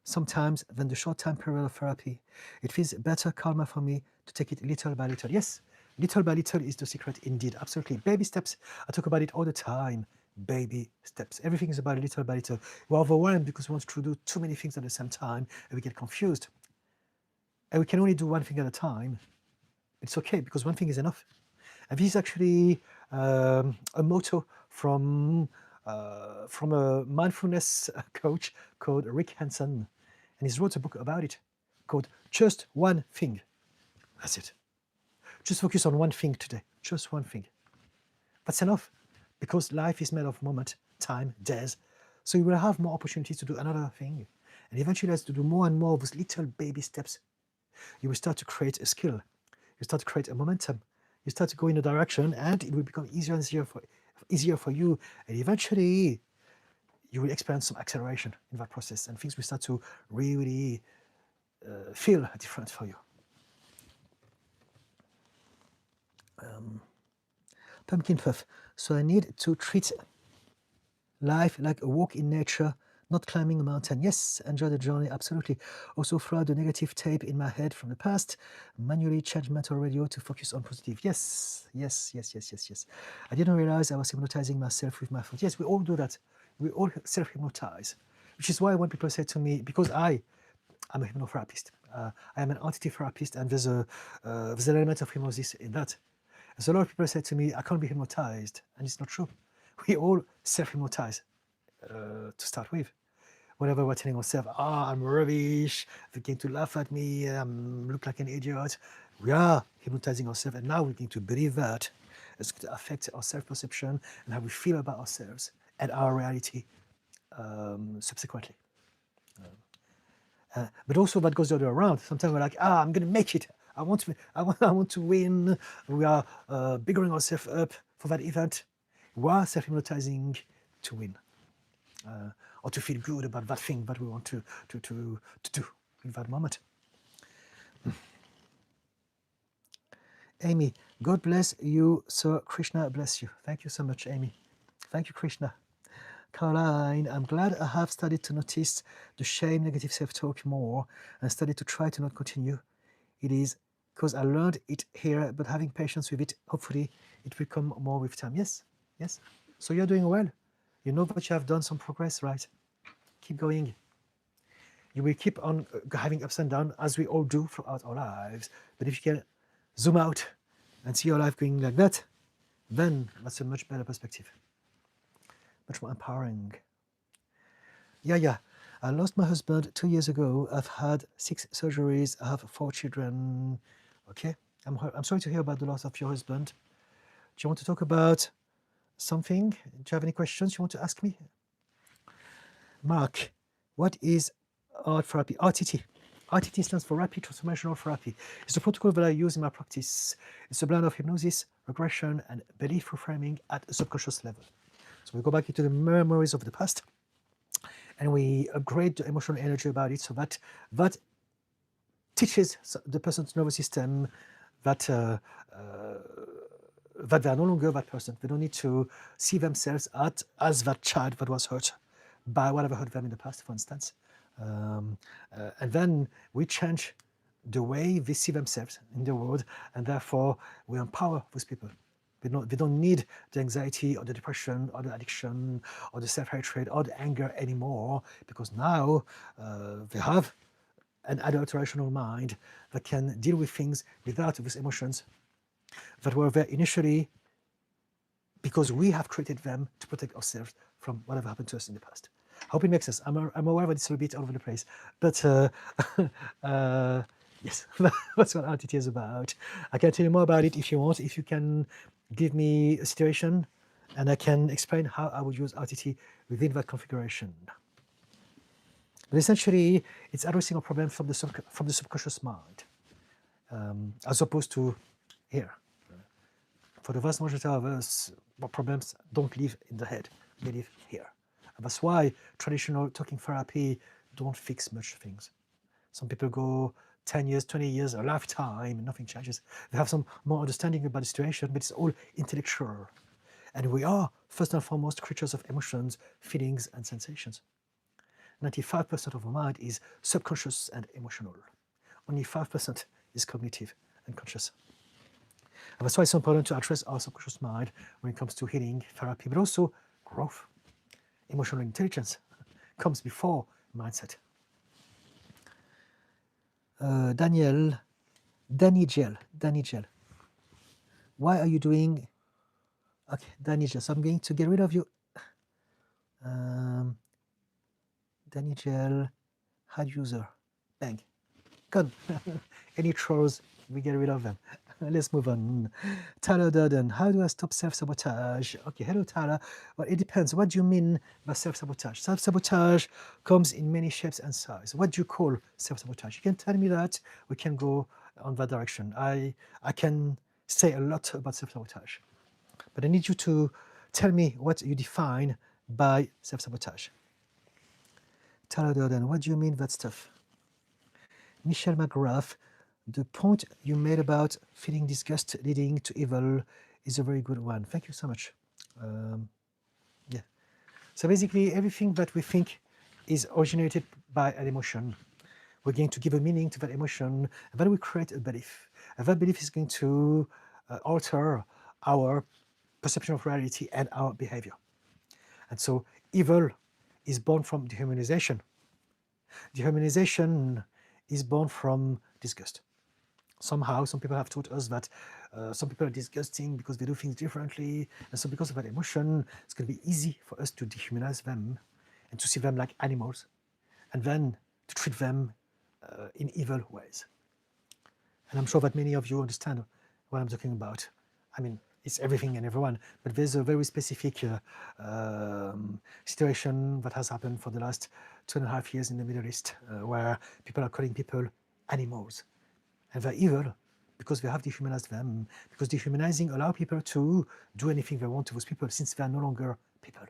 sometimes than the short time period of therapy. It feels better, calmer for me to take it little by little. Yes, little by little is the secret indeed, absolutely. Baby steps, I talk about it all the time. Baby steps. Everything is about little by little. We're overwhelmed because we want to do too many things at the same time and we get confused. And we can only do one thing at a time. It's okay because one thing is enough. And this is actually a motto from a mindfulness coach called Rick Hanson. And he's wrote a book about it called Just One Thing. That's it. Just focus on one thing today. Just one thing. That's enough because life is made of moment, time, days. So you will have more opportunities to do another thing. And eventually, as you do more and more of those little baby steps, you will start to create a skill. You start to create a momentum. You start to go in a direction and it will become easier and easier for you. And eventually, you will experience some acceleration in that process and things will start to really feel different for you. Pumpkin Puff. So I need to treat life like a walk in nature, not climbing a mountain. Yes, enjoy the journey, absolutely. Also throw out the negative tape in my head from the past, manually change mental radio to focus on positive. Yes. I didn't realize I was hypnotizing myself with my thoughts. Yes, we all do that. We all self-hypnotize, which is why when people say to me, because I'm a hypnotherapist, I am an RTT therapist, and there's an element of hypnosis in that. And so a lot of people say to me, I can't be hypnotized, and it's not true. We all self-hypnotize to start with. Whenever we're telling ourselves, I'm rubbish, they're going to laugh at me, I look like an idiot, we are hypnotizing ourselves, and now we're going to believe that. It's going to affect our self-perception and how we feel about ourselves and our reality subsequently. But also that goes the other way around. Sometimes we're like, I'm going to make it. I want to win. We are biggering ourselves up for that event. We are self-hypnotizing to win. Or to feel good about that thing that we want to do in that moment. Amy, God bless you, Sir Krishna bless you. Thank you so much, Amy. Thank you, Krishna. Caroline, I'm glad I have started to notice the shame, negative self-talk more and started to try to not continue. It is because I learned it here, but having patience with it, hopefully it will come more with time. Yes. So you're doing well. You know that you have done some progress, right? Keep going. You will keep on having ups and downs as we all do throughout our lives. But if you can zoom out and see your life going like that, then that's a much better perspective. Much more empowering. Yeah. I lost my husband 2 years ago. I've had 6 surgeries. I have 4 children. Okay. I'm sorry to hear about the loss of your husband. Do you want to talk about something? Do you have any questions you want to ask me? Mark, what is art therapy? RTT. RTT stands for Rapid Transformational Therapy. It's a protocol that I use in my practice. It's a blend of hypnosis, regression, and belief reframing at a subconscious level. So we go back into the memories of the past, and we upgrade the emotional energy about it so that teaches the person's nervous system that they are no longer that person. They don't need to see themselves as that child that was hurt by whatever hurt them in the past, for instance. And then we change the way they see themselves in the world, and therefore we empower those people. They don't need the anxiety or the depression or the addiction or the self-hatred or the anger anymore, because now they have an adult rational mind that can deal with things without these emotions that were there initially because we have created them to protect ourselves from whatever happened to us in the past. I hope it makes sense. I'm aware that it's a little bit all over the place, but Yes, that's what RTT is about. I can tell you more about it if you want, if you can give me a situation and I can explain how I would use RTT within that configuration. But essentially, it's addressing a problem from the subconscious mind, as opposed to here. For the vast majority of us, our problems don't live in the head, they live here. And that's why traditional talking therapy don't fix much things. Some people go 10 years, 20 years, a lifetime, nothing changes. They have some more understanding about the situation, but it's all intellectual. And we are, first and foremost, creatures of emotions, feelings, and sensations. 95% of our mind is subconscious and emotional. Only 5% is cognitive and conscious. And that's why it's so important to address our subconscious mind when it comes to healing, therapy, but also growth. Emotional intelligence comes before mindset. Danny Gel. Why are you doing? Okay, Danny Gel. So I'm going to get rid of you. Danny Gel, hide user. Bang. Gone. Any trolls, we get rid of them. Let's move on. Tyler Durden, how do I stop self-sabotage? Okay, hello Tyler. Well, it depends. What do you mean by self-sabotage? Self-sabotage comes in many shapes and sizes. What do you call self-sabotage? You can tell me that. We can go on that direction. I can say a lot about self-sabotage, but I need you to tell me what you define by self-sabotage. Tyler Durden, what do you mean that stuff? Michelle McGrath, the point you made about feeling disgust leading to evil is a very good one. Thank you so much. Yeah. So basically, everything that we think is originated by an emotion, we're going to give a meaning to that emotion, and then we create a belief. And that belief is going to alter our perception of reality and our behavior. And so evil is born from dehumanization. Dehumanization is born from disgust. Somehow, some people have taught us that some people are disgusting because they do things differently. And so because of that emotion, it's going to be easy for us to dehumanize them and to see them like animals, and then to treat them in evil ways. And I'm sure that many of you understand what I'm talking about. I mean, it's everything and everyone, but there's a very specific situation that has happened for the last 2.5 years in the Middle East, where people are calling people animals. And they're evil because we have dehumanized them, because dehumanizing allows people to do anything they want to those people since they are no longer people.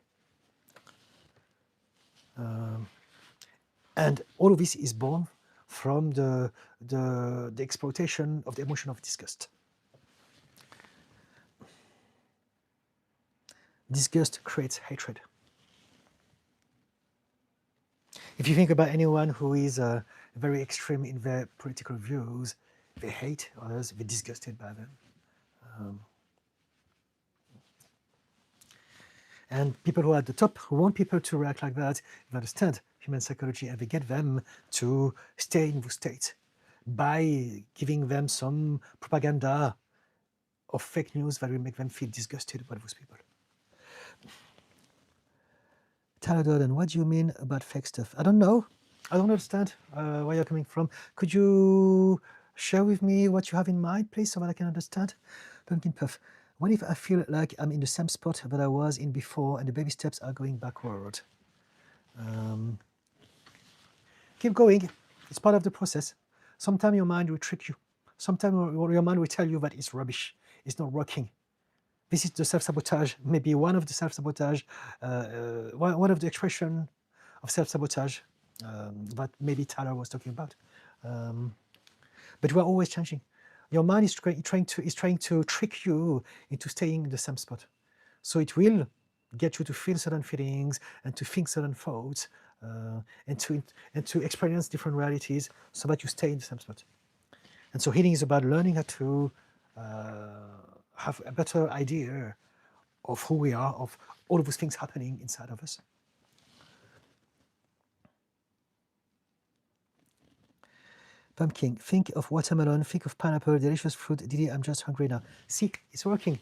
And all of this is born from the exploitation of the emotion of disgust. Disgust creates hatred. If you think about anyone who is very extreme in their political views, they hate others, they're disgusted by them. And people who are at the top, who want people to react like that, they understand human psychology and they get them to stay in the state by giving them some propaganda or fake news that will make them feel disgusted about those people. Tyler Durden, what do you mean about fake stuff? I don't know. I don't understand where you're coming from. Could you share with me what you have in mind, please, so that I can understand? Pumpkin Puff, what if I feel like I'm in the same spot that I was in before and the baby steps are going backward? Keep going. It's part of the process. Sometimes your mind will trick you. Sometimes your mind will tell you that it's rubbish. It's not working. This is the self-sabotage, maybe one of the self-sabotage, one of the expression of self-sabotage that maybe Tyler was talking about. But we're always changing. Your mind is trying to trick you into staying in the same spot. So it will get you to feel certain feelings and to think certain thoughts and to experience different realities so that you stay in the same spot. And so healing is about learning how to have a better idea of who we are, of all of those things happening inside of us. Pumpkin, think of watermelon, think of pineapple, delicious fruit. Didi, I'm just hungry now. See, it's working.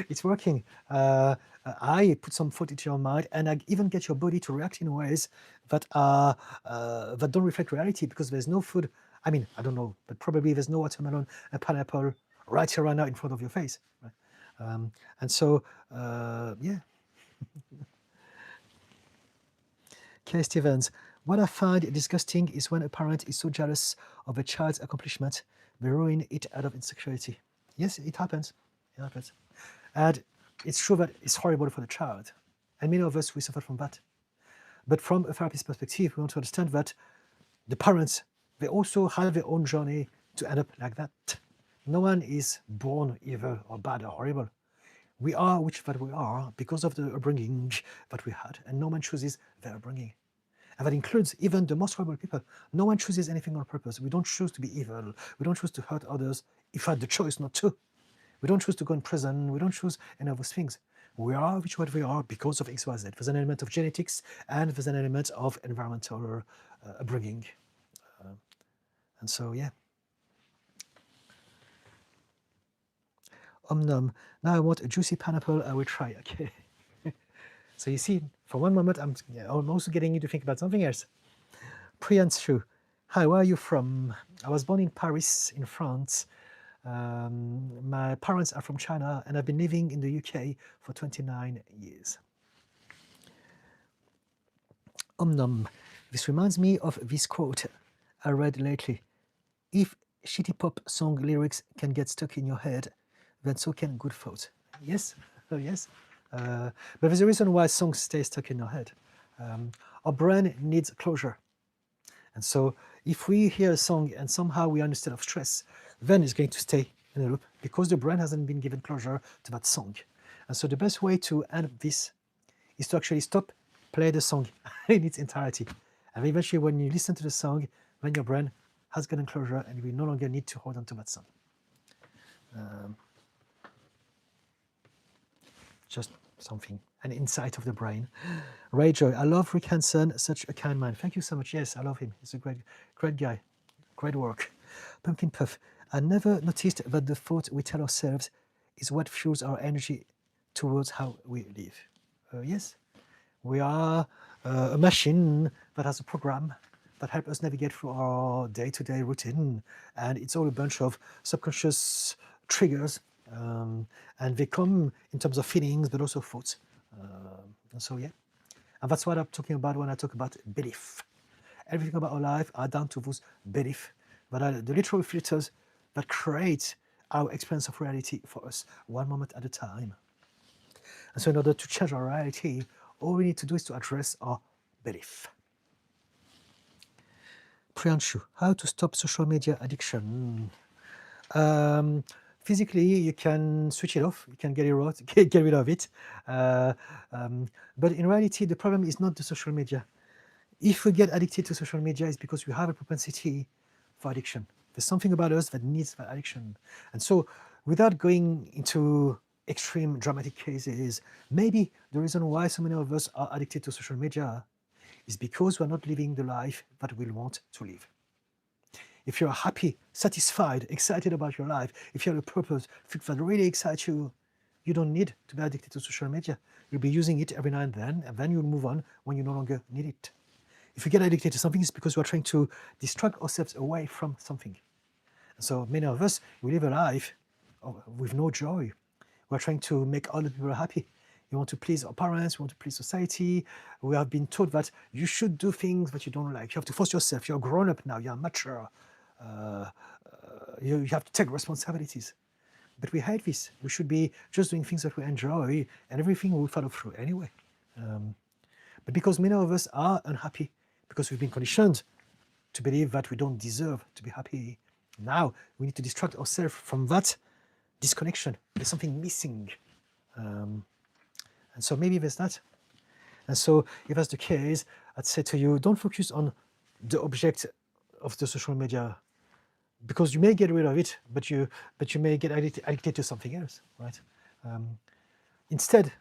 It's working. I put some thought into your mind, and I even get your body to react in ways that are that don't reflect reality because there's no food. I mean, I don't know, but probably there's no watermelon and pineapple right here, right now, in front of your face. Right? And so, yeah. Kay Stevens, what I find disgusting is when a parent is so jealous of a child's accomplishment, they ruin it out of insecurity. Yes, it happens. It happens. And it's true that it's horrible for the child. And many of us, we suffer from that. But from a therapist perspective, we want to understand that the parents, they also have their own journey to end up like that. No one is born evil or bad or horrible. We are which that we are because of the upbringing that we had, and no one chooses their upbringing. And that includes even the most horrible people. No one chooses anything on purpose. We don't choose to be evil. We don't choose to hurt others if we had the choice not to. We don't choose to go in prison. We don't choose any of those things. We are which what we are because of X, Y, Z. There's an element of genetics and there's an element of environmental upbringing. And so, yeah. Om. Now I want a juicy pineapple. I will try. Okay. So you see, for one moment, I'm also getting you to think about something else. Priyanshu, hi, where are you from? I was born in Paris, in France. My parents are from China, and I've been living in the UK for 29 years. Om. This reminds me of this quote I read lately. If shitty pop song lyrics can get stuck in your head, then so can good thoughts. Yes, yes. But there's a reason why songs stay stuck in your head. Our brain needs closure. And so if we hear a song and somehow we are in a state of stress, then it's going to stay in a loop because the brain hasn't been given closure to that song. And so the best way to end this is to actually stop, play the song in its entirety. And eventually when you listen to the song, then your brain has gotten closure and we no longer need to hold on to that song. Just something, an insight of the brain. Ray Joy, I love Rick Hansen, such a kind man. Thank you so much. Yes, I love him. He's a great guy. Great work. Pumpkin Puff, I never noticed that the thought we tell ourselves is what fuels our energy towards how we live. Yes, we are a machine that has a program that helps us navigate through our day-to-day routine. And it's all a bunch of subconscious triggers. And they come in terms of feelings, but also thoughts. And so, yeah. And that's what I'm talking about when I talk about belief. Everything about our life are down to those beliefs that are the literal filters that create our experience of reality for us, one moment at a time. And so in order to change our reality, all we need to do is to address our belief. Priyanshu, how to stop social media addiction? Physically, you can switch it off. You can get rid of it. But in reality, the problem is not the social media. If we get addicted to social media, it's because we have a propensity for addiction. There's something about us that needs that addiction. And so without going into extreme dramatic cases, maybe the reason why so many of us are addicted to social media is because we're not living the life that we want to live. If you're happy, satisfied, excited about your life, if you have a purpose, things that really excite you, you don't need to be addicted to social media. You'll be using it every now and then you'll move on when you no longer need it. If we get addicted to something, it's because we're trying to distract ourselves away from something. So many of us, we live a life with no joy. We're trying to make other people happy. You want to please our parents, you want to please society. We have been taught that you should do things that you don't like. You have to force yourself. You're grown up now, you're mature. You have to take responsibilities. But we hate this. We should be just doing things that we enjoy and everything will follow through anyway. But because many of us are unhappy, because we've been conditioned to believe that we don't deserve to be happy, now we need to distract ourselves from that disconnection. There's something missing. And so maybe there's that. And so if that's the case, I'd say to you, don't focus on the object of the social media, because you may get rid of it, but you may get addicted to something else, right? Instead,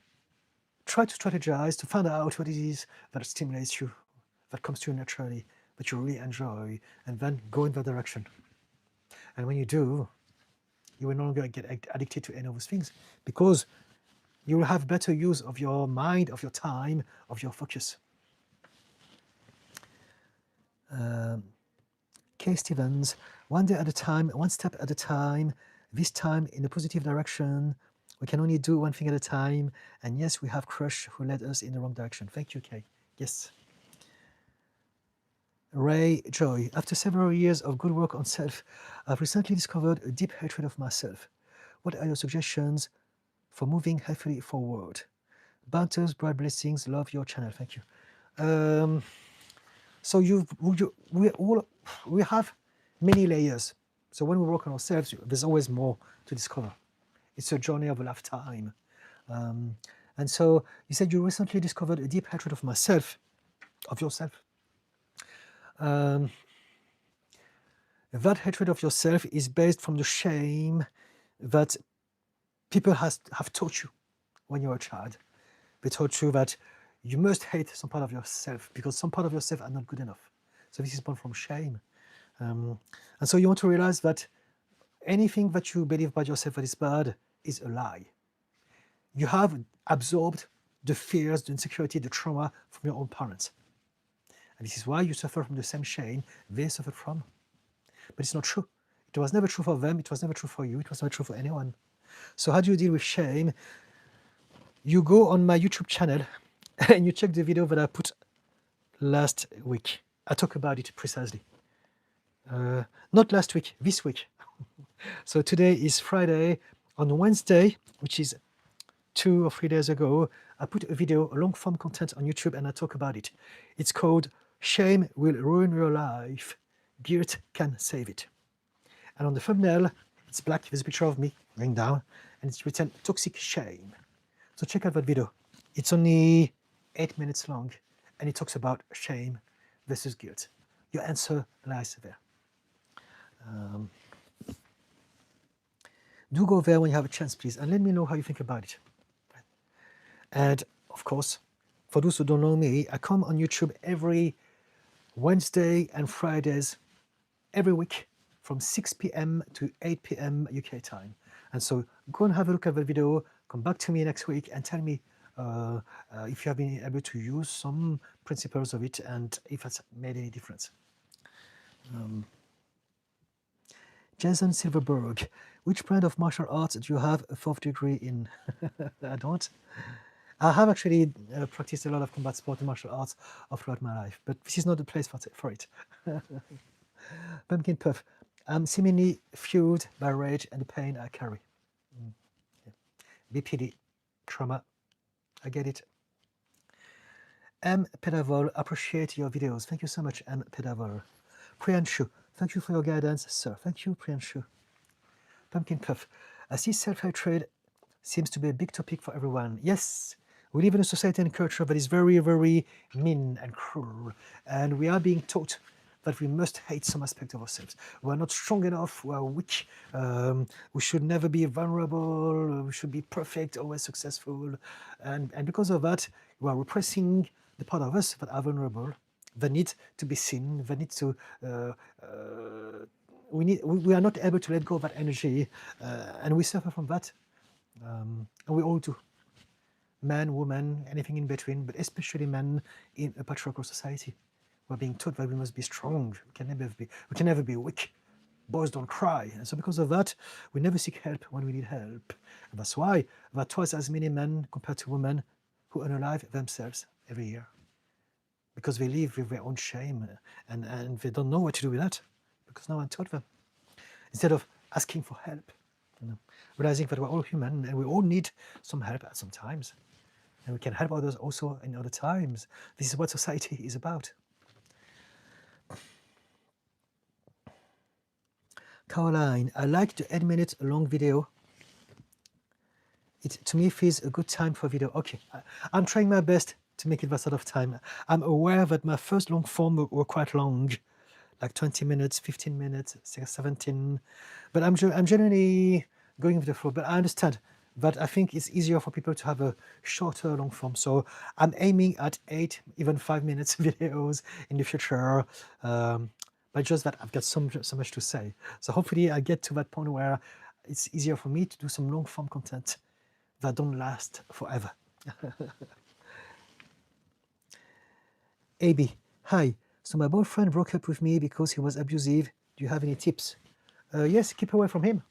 try to strategize to find out what it is that stimulates you, that comes to you naturally, that you really enjoy, and then go in that direction. And when you do, You will no longer get addicted to any of those things because you will have better use of your mind, of your time, of your focus. Kay Stevens, one day at a time, one step at a time, this time in a positive direction. We can only do one thing at a time. And yes, we have crush who led us in the wrong direction. Thank you, Kay. Yes. Ray Joy, after several years of good work on self, I've recently discovered a deep hatred of myself. What are your suggestions for moving healthily forward? Banters, bright blessings, love your channel. Thank you. So we have many layers. So when we work on ourselves, there's always more to discover. It's a journey of a lifetime. And so you said you recently discovered a deep hatred of myself, of yourself. That hatred of yourself is based from the shame that people have taught you when you were a child. They taught you that you must hate some part of yourself because some part of yourself are not good enough. So this is born from shame. And so you want to realize that anything that you believe about yourself that is bad is a lie. You have absorbed the fears, the insecurity, the trauma from your own parents. And this is why you suffer from the same shame they suffered from. But it's not true. It was never true for them. It was never true for you. It was never true for anyone. So how do you deal with shame? You go on my YouTube channel and you check the video that I put last week. I talk about it precisely. Not last week, this week. So today is Friday. On Wednesday, which is 2 or 3 days ago, I put a video, a long form content on YouTube, and I talk about it. It's called Shame Will Ruin Your Life. Guilt Can Save It. And on the thumbnail, it's black, there's a picture of me going down, and it's written Toxic Shame. So check out that video. It's only 8 minutes long, and it talks about shame versus guilt. Your answer lies there. Do go there when you have a chance, please, and let me know how you think about it. And of course, for those who don't know me, I come on YouTube every Wednesday and Fridays, every week from 6 p.m. to 8 p.m. UK time. And so go and have a look at the video, come back to me next week and tell me if you have been able to use some principles of it and if it's made any difference. Jason Silverberg, which brand of martial arts do you have a 4th degree in? I don't. I have actually practiced a lot of combat sport and martial arts throughout my life, but this is not the place for it. Pumpkin Puff, I'm seemingly fueled by rage and the pain I carry. Yeah. BPD, trauma, I get it. M. Pedavol, appreciate your videos. Thank you so much, M. Pedavol. Priyanshu, thank you for your guidance, sir. Thank you, Priyanshu. Pumpkin Puff, I see self-hatred seems to be a big topic for everyone. Yes, we live in a society and culture that is very, very mean and cruel. And we are being taught that we must hate some aspect of ourselves. We are not strong enough, we are weak, we should never be vulnerable, we should be perfect, always successful. And because of that, we are repressing the part of us that are vulnerable, that need to be seen, that need to, we are not able to let go of that energy, and we suffer from that. And we all do. Man, woman, anything in between, but especially men in a patriarchal society. We're being taught that we must be strong. We can never be weak. Boys don't cry. And so because of that, we never seek help when we need help. And that's why there are twice as many men compared to women who unalive themselves every year. Because they live with their own shame and they don't know what to do with that. Because no one taught them. Instead of asking for help. Realizing that we're all human and we all need some help at some times. And we can help others also in other times. This is what society is about. Caroline, I like the 8-minute long video. It to me feels a good time for video. Okay, I'm trying my best to make it that sort of time. I'm aware that my first long form were quite long, like 20 minutes, 15 minutes, 17. But I'm generally going with the flow. But I understand that I think it's easier for people to have a shorter long form. So I'm aiming at 8, even 5 minutes videos in the future. But just that I've got so much to say. So hopefully I get to that point where it's easier for me to do some long form content that don't last forever. AB, hi. So my boyfriend broke up with me because he was abusive. Do you have any tips? Yes, keep away from him.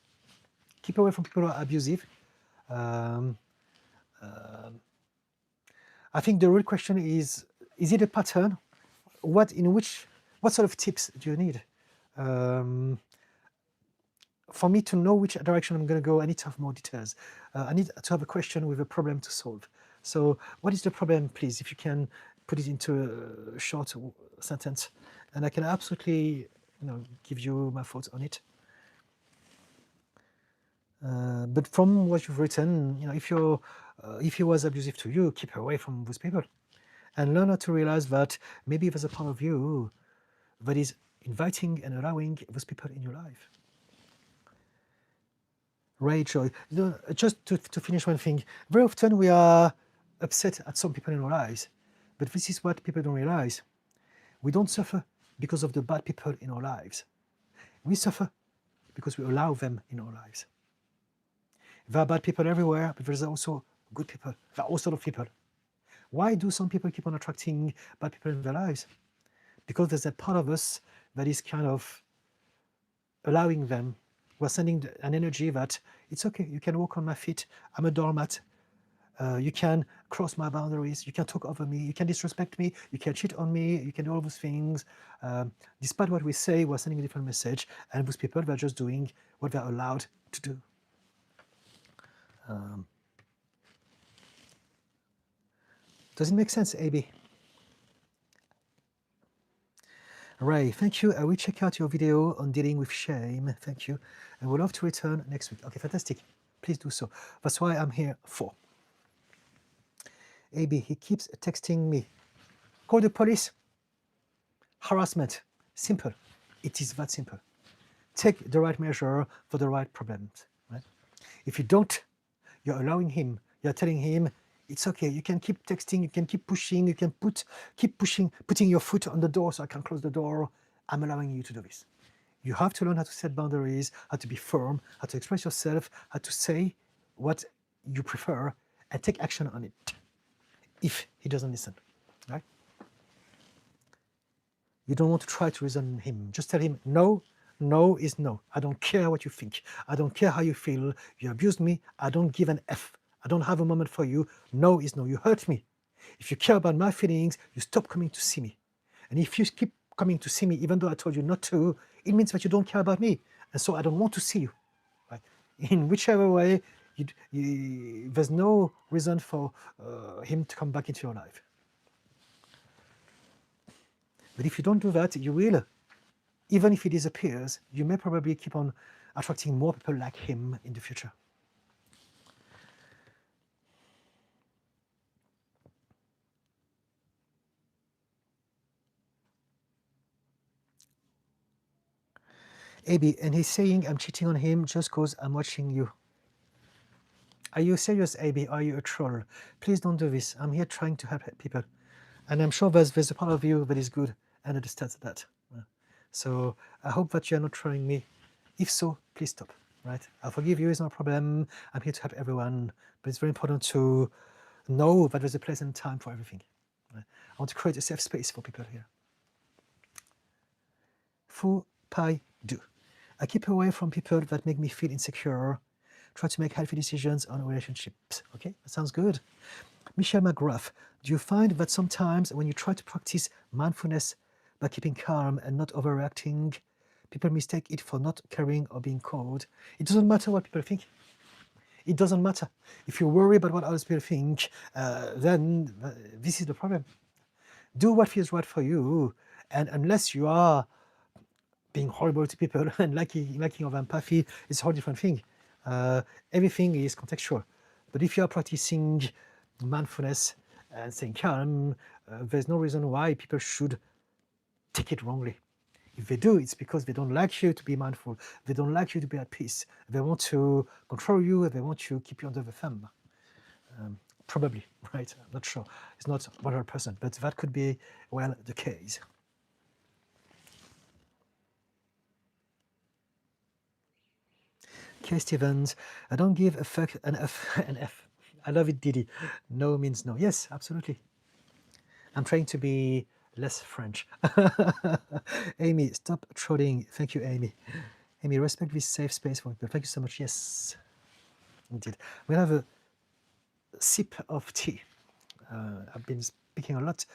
Keep away from people who are abusive. I think the real question is it a pattern? What sort of tips do you need? For me to know which direction I'm going to go, I need to have more details. I need to have a question with a problem to solve. So what is the problem, please? If you can put it into a short sentence, and I can absolutely give you my thoughts on it. But from what you've written, if he was abusive to you, keep away from those people, and learn how to realize that maybe there's a part of you that is inviting and allowing those people in your life. Rachel, just to finish one thing, very often we are upset at some people in our lives, but this is what people don't realize. We don't suffer because of the bad people in our lives. We suffer because we allow them in our lives. There are bad people everywhere, but there's also good people. There are all sorts of people. Why do some people keep on attracting bad people in their lives? Because there's a part of us that is kind of allowing them. We're sending an energy that it's okay, you can walk on my feet, I'm a doormat, you can cross my boundaries, you can talk over me, you can disrespect me, you can cheat on me, you can do all those things. Despite what we say, we're sending a different message, and those people, they're just doing what they're allowed to do. Does it make sense, AB? Ray, thank you. I will check out your video on dealing with shame. Thank you. And would love to return next week. Okay, fantastic. Please do so. That's why I'm here for. AB, he keeps texting me. Call the police. Harassment. Simple. It is that simple. Take the right measure for the right problems. Right? If you don't, you're allowing him. You're telling him, it's okay. You can keep texting. You can keep pushing. You can keep pushing, putting your foot on the door so I can close the door. I'm allowing you to do this. You have to learn how to set boundaries, how to be firm, how to express yourself, how to say what you prefer, and take action on it. If he doesn't listen, right? You don't want to try to reason him. Just tell him, no, no is no. I don't care what you think. I don't care how you feel. You abused me. I don't give an F. I don't have a moment for you. No is no. You hurt me. If you care about my feelings, you stop coming to see me. And if you keep coming to see me, even though I told you not to, it means that you don't care about me. And so I don't want to see you. Right? In whichever way, there's no reason for him to come back into your life. But if you don't do that, you will, even if he disappears, you may probably keep on attracting more people like him in the future. AB, and he's saying I'm cheating on him just because I'm watching you. Are you serious, AB? Are you a troll? Please don't do this. I'm here trying to help people. And I'm sure there's a part of you that is good and understands that. So I hope that you're not trolling me. If so, please stop, right? I forgive you, it's no problem. I'm here to help everyone. But it's very important to know that there's a place and time for everything. Right? I want to create a safe space for people here. Fu Pai Du. I keep away from people that make me feel insecure. Try to make healthy decisions on relationships. Okay, that sounds good. Michelle McGrath, do you find that sometimes when you try to practice mindfulness by keeping calm and not overreacting, people mistake it for not caring or being cold? It doesn't matter what people think. It doesn't matter. If you worry about what other people think, then this is the problem. Do what feels right for you, and unless you are being horrible to people and lacking of empathy, it's a whole different thing. Everything is contextual. But if you are practicing mindfulness and staying calm, there's no reason why people should take it wrongly. If they do, it's because they don't like you to be mindful. They don't like you to be at peace. They want to control you. They want to keep you under the thumb. Probably, right? I'm not sure. It's not 100%, but that could be, well, the case. Okay, Stevens, I don't give a fuck an F. An F. I love it, Didi. No means no. Yes, absolutely. I'm trying to be less French. Amy, stop trolling. Thank you, Amy. Amy, respect this safe space for people. Thank you so much. Yes, indeed. We'll have a sip of tea. I've been speaking a lot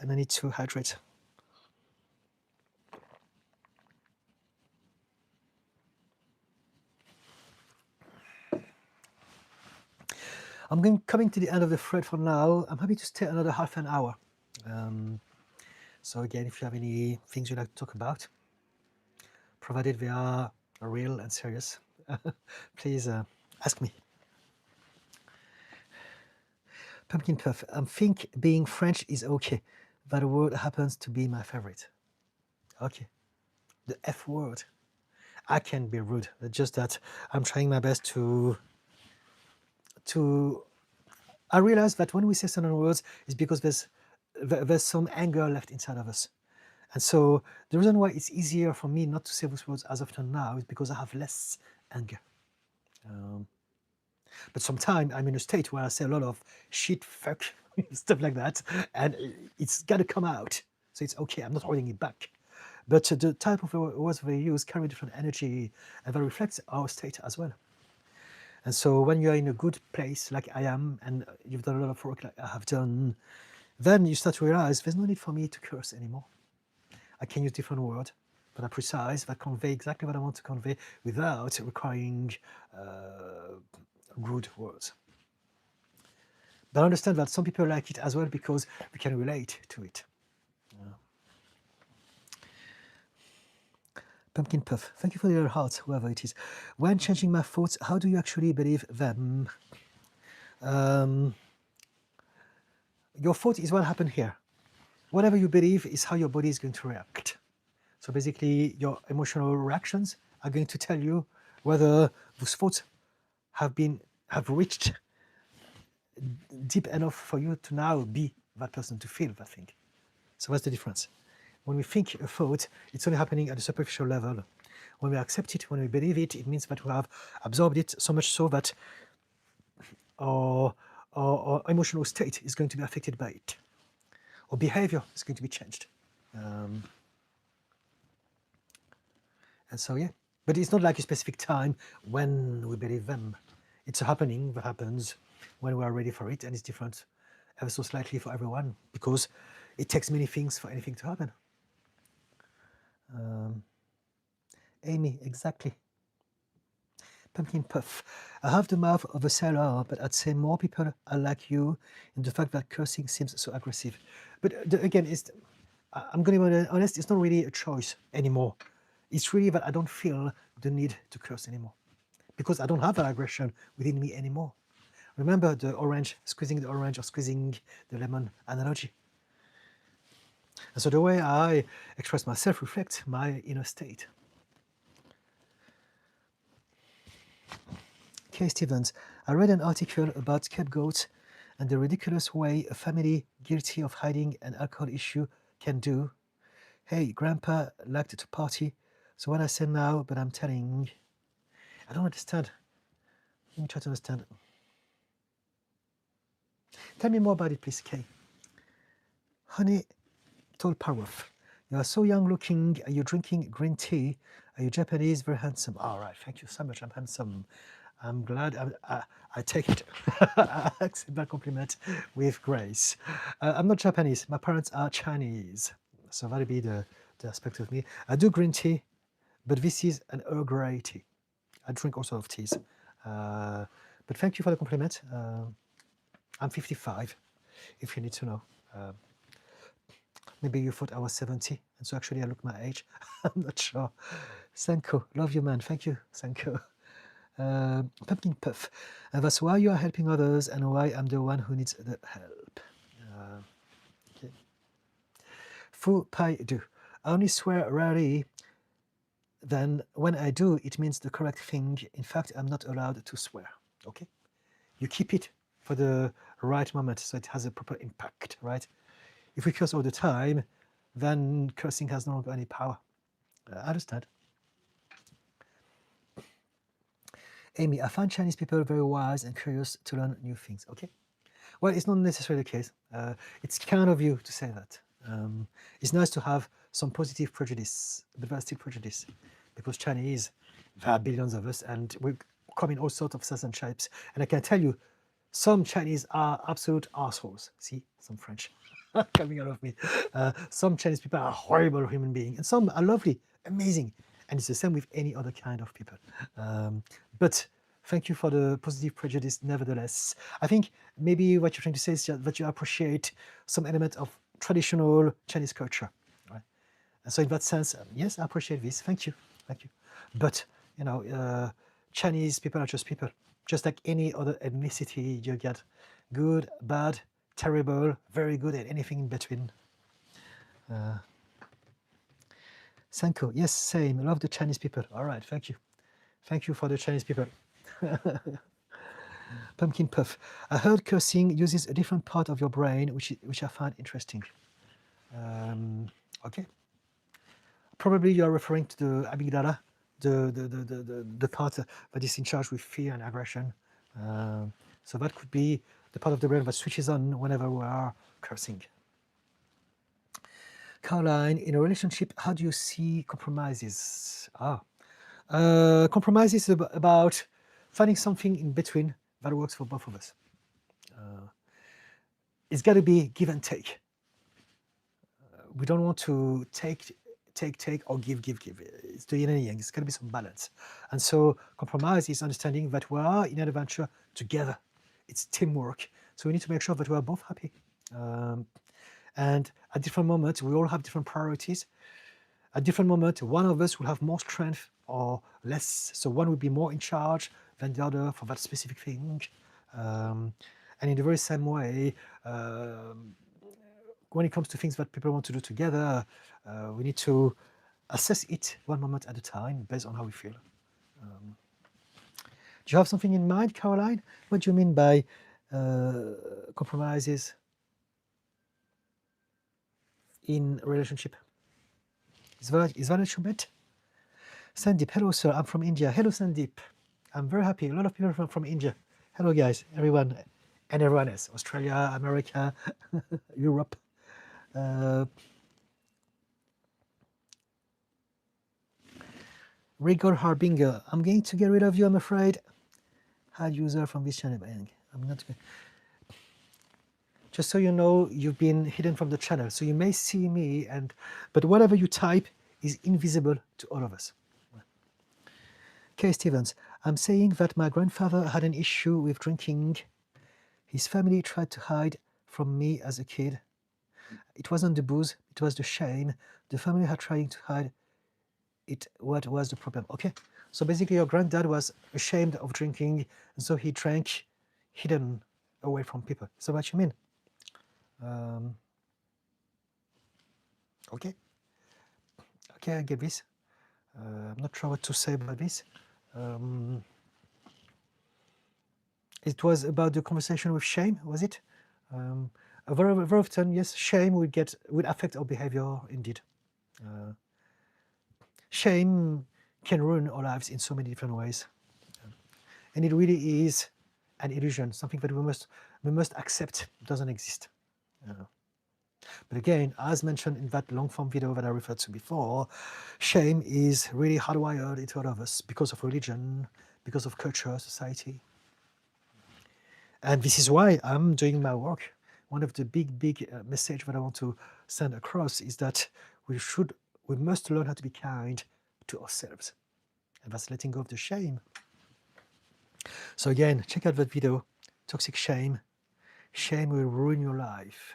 and I need to hydrate. I'm coming to the end of the thread for now. I'm happy to stay another half an hour. So again, if you have any things you'd like to talk about, provided they are real and serious, please ask me. Pumpkin Puff, I think being French is okay. That word happens to be my favorite. Okay. The F word. I can be rude. It's just that I'm trying my best to I realize that when we say certain words, it's because there's some anger left inside of us. And so the reason why it's easier for me not to say those words as often now is because I have less anger. But sometimes I'm in a state where I say a lot of shit, fuck, stuff like that, and it's got to come out. So it's okay, I'm not holding it back. But the type of words we use carry different energy, and that reflects our state as well. And so when you're in a good place, like I am, and you've done a lot of work like I have done, then you start to realize there's no need for me to curse anymore. I can use different words that are precise, that convey exactly what I want to convey without requiring rude words. But I understand that some people like it as well because we can relate to it. Pumpkin Puff, thank you for your heart, whoever it is. When changing my thoughts, how do you actually believe them? Your thought is what happened here. Whatever you believe is how your body is going to react. So basically, your emotional reactions are going to tell you whether those thoughts have reached deep enough for you to now be that person, to feel that thing. So that's the difference. When we think a thought, it's only happening at a superficial level. When we accept it, when we believe it, it means that we have absorbed it so much so that our emotional state is going to be affected by it. Our behavior is going to be changed. And so, yeah. But it's not like a specific time when we believe them. It's a happening that happens when we are ready for it, and it's different ever so slightly for everyone because it takes many things for anything to happen. Amy, exactly. Pumpkin Puff. I have the mouth of a sailor, but I'd say more people are like you in the fact that cursing seems so aggressive. But again, I'm going to be honest, it's not really a choice anymore. It's really that I don't feel the need to curse anymore because I don't have that aggression within me anymore. Remember the orange, squeezing the orange or squeezing the lemon analogy. And so the way I express myself reflects my inner state. Kay Stevens, I read an article about scapegoats and the ridiculous way a family guilty of hiding an alcohol issue can do. Hey, Grandpa liked to party, so what I say now, but I'm telling. I don't understand. Let me try to understand. Tell me more about it, please, Kay. Honey told Parwov, you are so young looking. Are you drinking green tea? Are you Japanese? Very handsome. All right, thank you so much. I'm handsome. I'm glad I take it. I accept that compliment with grace. I'm not Japanese. My parents are Chinese. So that'll be the aspect of me. I do green tea, but this is an Earl Grey tea. I drink all sorts of teas. But thank you for the compliment. I'm 55, if you need to know. Maybe you thought I was 70, and so actually I look my age. I'm not sure. Sanko, love you, man. Thank you, Sanko. Pumpkin Puff. That's why you are helping others and why I'm the one who needs the help. Okay. Fu Pai Du. I only swear rarely. Then when I do, it means the correct thing. In fact, I'm not allowed to swear. Okay? You keep it for the right moment so it has a proper impact, right? If we curse all the time, then cursing has no longer any power. I understand. Amy, I find Chinese people very wise and curious to learn new things. Okay. Well, it's not necessarily the case. It's kind of you to say that. It's nice to have some positive prejudice, but there's still prejudice because Chinese, there are billions of us and we come in all sorts of sizes and shapes. And I can tell you, some Chinese are absolute assholes. See, some French coming out of me. Some Chinese people are horrible human beings, and some are lovely, amazing. And it's the same with any other kind of people. But thank you for the positive prejudice, nevertheless. I think maybe what you're trying to say is that you appreciate some element of traditional Chinese culture, right? And so in that sense, yes, I appreciate this. Thank you, thank you. But you know, Chinese people are just like any other ethnicity. You get good, bad, terrible, very good, and anything in between. Sanko, yes, same. Love the Chinese people. All right, thank you. Thank you for the Chinese people. Pumpkin Puff. I heard cursing uses a different part of your brain, which I find interesting. Okay. Probably you are referring to the amygdala, the part that is in charge with fear and aggression. So that could be the part of the brain that switches on whenever we are cursing. Caroline, in a relationship, how do you see compromises? Compromise is about finding something in between that works for both of us. It's got to be give and take. We don't want to take or give. It's the yin and yang. It's got to be some balance. And so compromise is understanding that we are in an adventure together. It's teamwork. So we need to make sure that we are both happy. And at different moments, we all have different priorities. At different moments, one of us will have more strength or less. So one will be more in charge than the other for that specific thing. And in the very same way, when it comes to things that people want to do together, we need to assess it one moment at a time based on how we feel. Do you have something in mind, Caroline? What do you mean by compromises in a relationship? Is that what you meant? Sandeep, hello sir, I'm from India. Hello Sandeep, I'm very happy. A lot of people from India. Hello guys, everyone and everyone else. Australia, America, Europe. Rigor Harbinger, I'm going to get rid of you, I'm afraid. Hide user from this channel. I'm not going. Just so you know, you've been hidden from the channel. So you may see me, but whatever you type is invisible to all of us. Kay Stevens, I'm saying that my grandfather had an issue with drinking. His family tried to hide from me as a kid. It wasn't the booze, it was the shame. The family had trying to hide it. What was the problem? Okay, so basically your granddad was ashamed of drinking, and so he drank hidden away from people. So what you mean? Okay, I get this. I'm not sure what to say about this. It was about the conversation with shame, was it? Very, very often, yes, shame would affect our behavior indeed. Shame can ruin our lives in so many different ways. And it really is an illusion, something that we must accept doesn't exist. But again, as mentioned in that long form video that I referred to before, shame is really hardwired into all of us because of religion, because of culture, society. And this is why I'm doing my work. One of the big message that I want to send across is that we must learn how to be kind to ourselves. And that's letting go of the shame. So again, check out that video, Toxic Shame. Shame will ruin your life.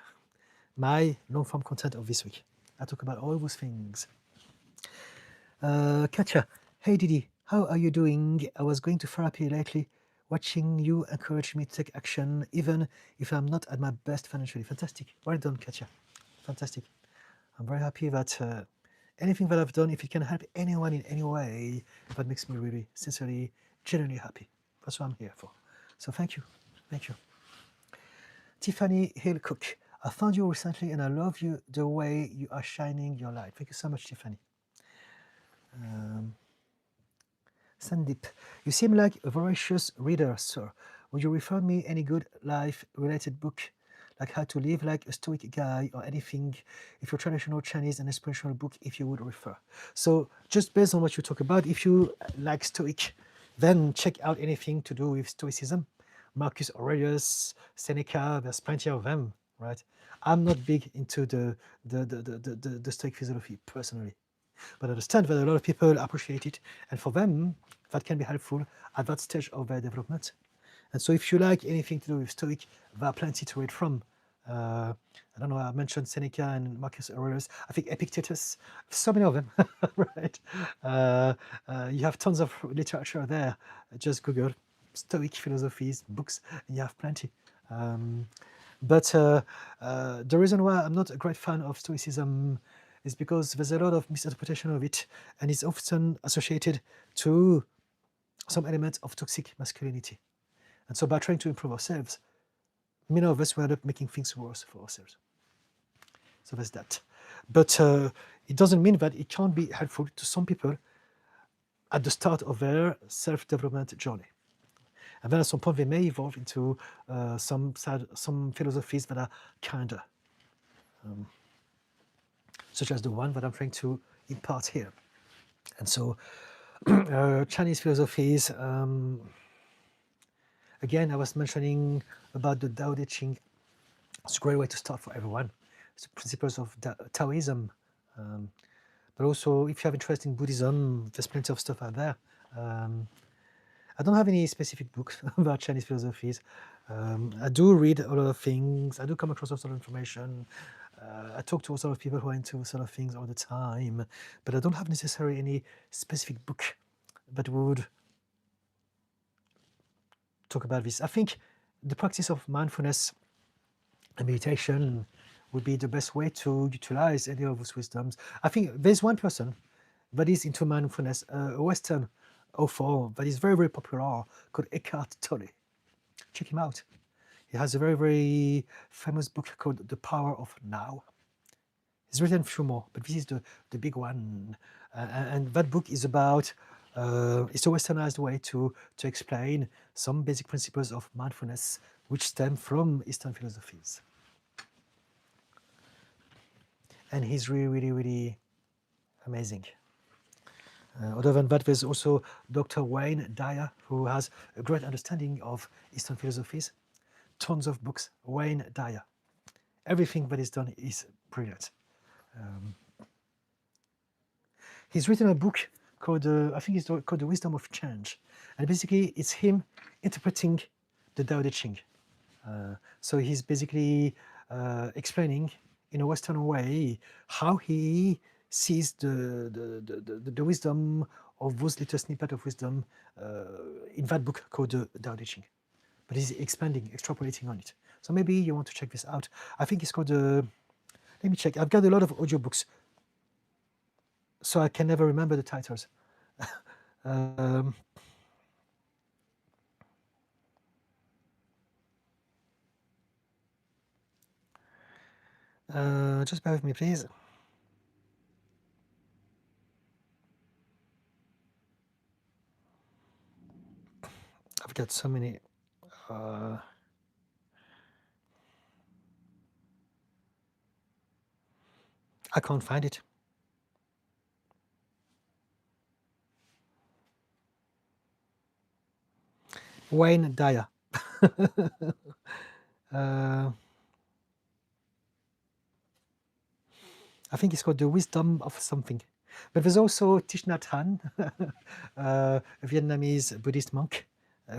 My long-form content of this week. I talk about all those things. Katja, hey Didi, how are you doing? I was going to therapy lately. Watching you encouraged me to take action, even if I'm not at my best financially. Fantastic. Well done, Katja. Fantastic. I'm very happy that anything that I've done, if it can help anyone in any way, that makes me really, sincerely, genuinely happy. That's what I'm here for. So thank you. Thank you. Tiffany Hill-Cook, I found you recently and I love you the way you are shining your light. Thank you so much, Tiffany. Sandeep, you seem like a voracious reader, sir. Would you refer me any good life-related book, like How to Live Like a Stoic Guy or anything, if you're traditional Chinese and inspirational book, if you would refer? So just based on what you talk about, if you like Stoic, then check out anything to do with Stoicism. Marcus Aurelius, Seneca, there's plenty of them, right? I'm not big into the Stoic philosophy personally, but I understand that a lot of people appreciate it, and for them, that can be helpful at that stage of their development. And so if you like anything to do with Stoic, there are plenty to read from. I don't know, I mentioned Seneca and Marcus Aurelius. I think Epictetus, so many of them, right? You have tons of literature there. Just Google Stoic philosophies, books, and you have plenty. But the reason why I'm not a great fan of Stoicism is because there's a lot of misinterpretation of it, and it's often associated to some element of toxic masculinity. And so by trying to improve ourselves, many of us will end up making things worse for ourselves. So there's that. But it doesn't mean that it can't be helpful to some people at the start of their self-development journey. And then at some point they may evolve into some philosophies that are kinder, such as the one that I'm trying to impart here. And so Chinese philosophies, again, I was mentioning about the Tao Te Ching. It's a great way to start for everyone. It's the principles of Taoism. But also, if you have interest in Buddhism, there's plenty of stuff out there. I don't have any specific books about Chinese philosophies. I do read a lot of things. I do come across a lot of information. I talk to a lot of people who are into sort of things all the time, but I don't have necessarily any specific book that would talk about this. I think the practice of mindfulness and meditation would be the best way to utilize any of those wisdoms. I think there's one person that is into mindfulness, a Western author that is very, very popular called Eckhart Tolle. Check him out. He has a very, very famous book called The Power of Now. He's written a few more, but this is the big one. And that book is about, it's a westernized way to explain some basic principles of mindfulness which stem from Eastern philosophies. And he's really, really, really amazing. Other than that, there's also Dr. Wayne Dyer, who has a great understanding of Eastern philosophies. Tons of books. Wayne Dyer. Everything that is done is brilliant. He's written a book called, I think it's called The Wisdom of Change. And basically, it's him interpreting the Tao Te Ching. So he's basically explaining in a Western way how he sees the wisdom of those little snippets of wisdom in that book called the Tao Te Ching. But he's expanding, extrapolating on it. So maybe you want to check this out. I think it's called, let me check. I've got a lot of audiobooks, so I can never remember the titles. Just bear with me, please. I've got so many. I can't find it. Wayne Dyer. I think it's called The Wisdom of Something. But there's also Thich Nhat Hanh, a Vietnamese Buddhist monk,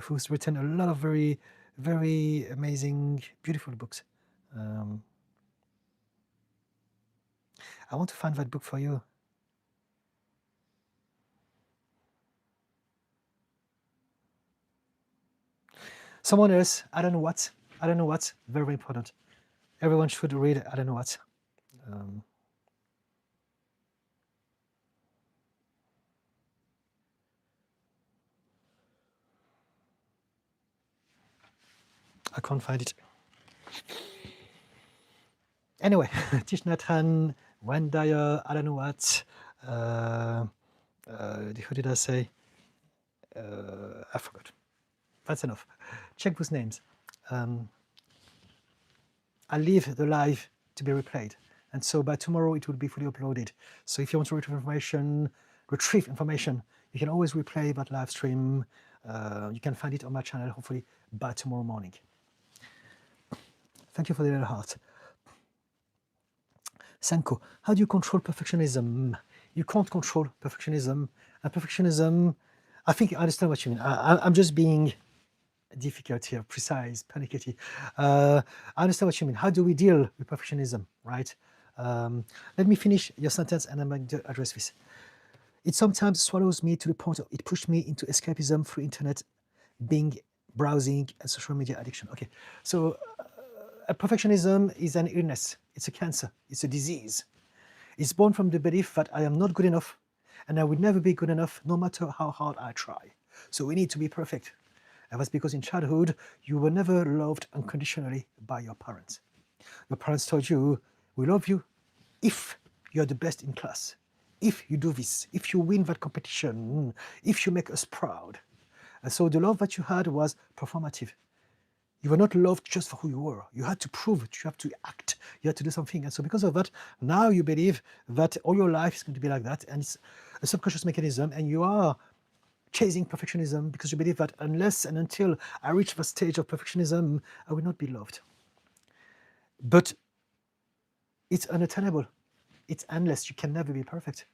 who's written a lot of very, very amazing, beautiful books. I want to find that book for you. Someone else, I don't know what, very, very important. Everyone should read, I don't know what. I can't find it. Anyway, Thich Nhat Hanh, Wayne Dyer, I don't know what. Who did I say? I forgot. That's enough. Check those names. I leave the live to be replayed. And so by tomorrow, it will be fully uploaded. So if you want to retrieve information, you can always replay that live stream. You can find it on my channel, hopefully by tomorrow morning. Thank you for the little heart. Sanko, how do you control perfectionism? You can't control perfectionism. And perfectionism, I think I understand what you mean. I'm just being difficult here, precise, panicky. I understand what you mean. How do we deal with perfectionism, right? Let me finish your sentence and I'm going to address this. It sometimes swallows me to the point of it pushed me into escapism through internet, being browsing and social media addiction. Okay, so perfectionism is an illness. It's a cancer. It's a disease. It's born from the belief that I am not good enough and I will never be good enough no matter how hard I try. So we need to be perfect. And that's because in childhood, you were never loved unconditionally by your parents. Your parents told you, we love you if you're the best in class, if you do this, if you win that competition, if you make us proud. And so the love that you had was performative. You were not loved just for who you were. You had to prove it. You have to act. You had to do something. And so because of that, now you believe that all your life is going to be like that. And it's a subconscious mechanism. And you are chasing perfectionism because you believe that unless and until I reach the stage of perfectionism, I will not be loved. But it's unattainable. It's endless. You can never be perfect.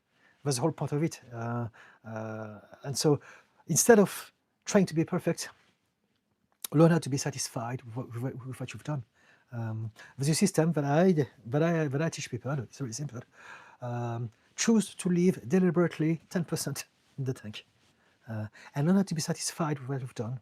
That's the whole point of it. And so instead of trying to be perfect, learn how to be satisfied with what you've done. There's a system that I teach people. It's very simple. Choose to leave deliberately 10% in the tank. And learn how to be satisfied with what you've done.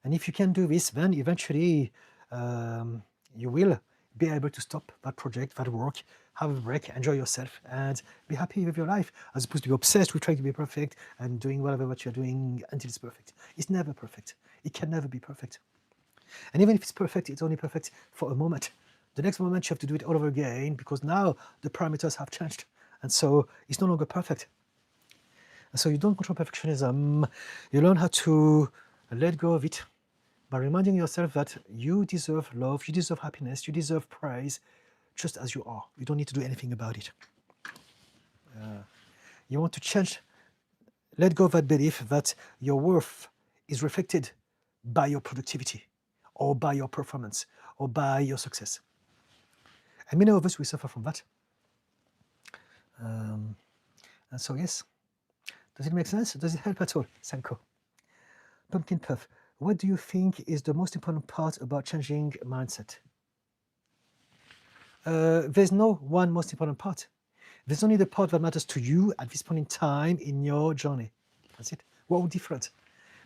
And if you can do this, then eventually you will be able to stop that project, that work, have a break, enjoy yourself, and be happy with your life, as opposed to be obsessed with trying to be perfect and doing whatever what you're doing until it's perfect. It's never perfect. It can never be perfect. And even if it's perfect, it's only perfect for a moment. The next moment you have to do it all over again because now the parameters have changed. And so it's no longer perfect. And so you don't control perfectionism. You learn how to let go of it by reminding yourself that you deserve love, you deserve happiness, you deserve praise, just as you are. You don't need to do anything about it. You want to change, let go of that belief that your worth is reflected by your productivity or by your performance or by your success. And many of us, we suffer from that. And so, yes, does it make sense? Does it help at all, Sanko? Pumpkin Puff, what do you think is the most important part about changing mindset? There's no one most important part. There's only the part that matters to you at this point in time in your journey. That's it. We're all different.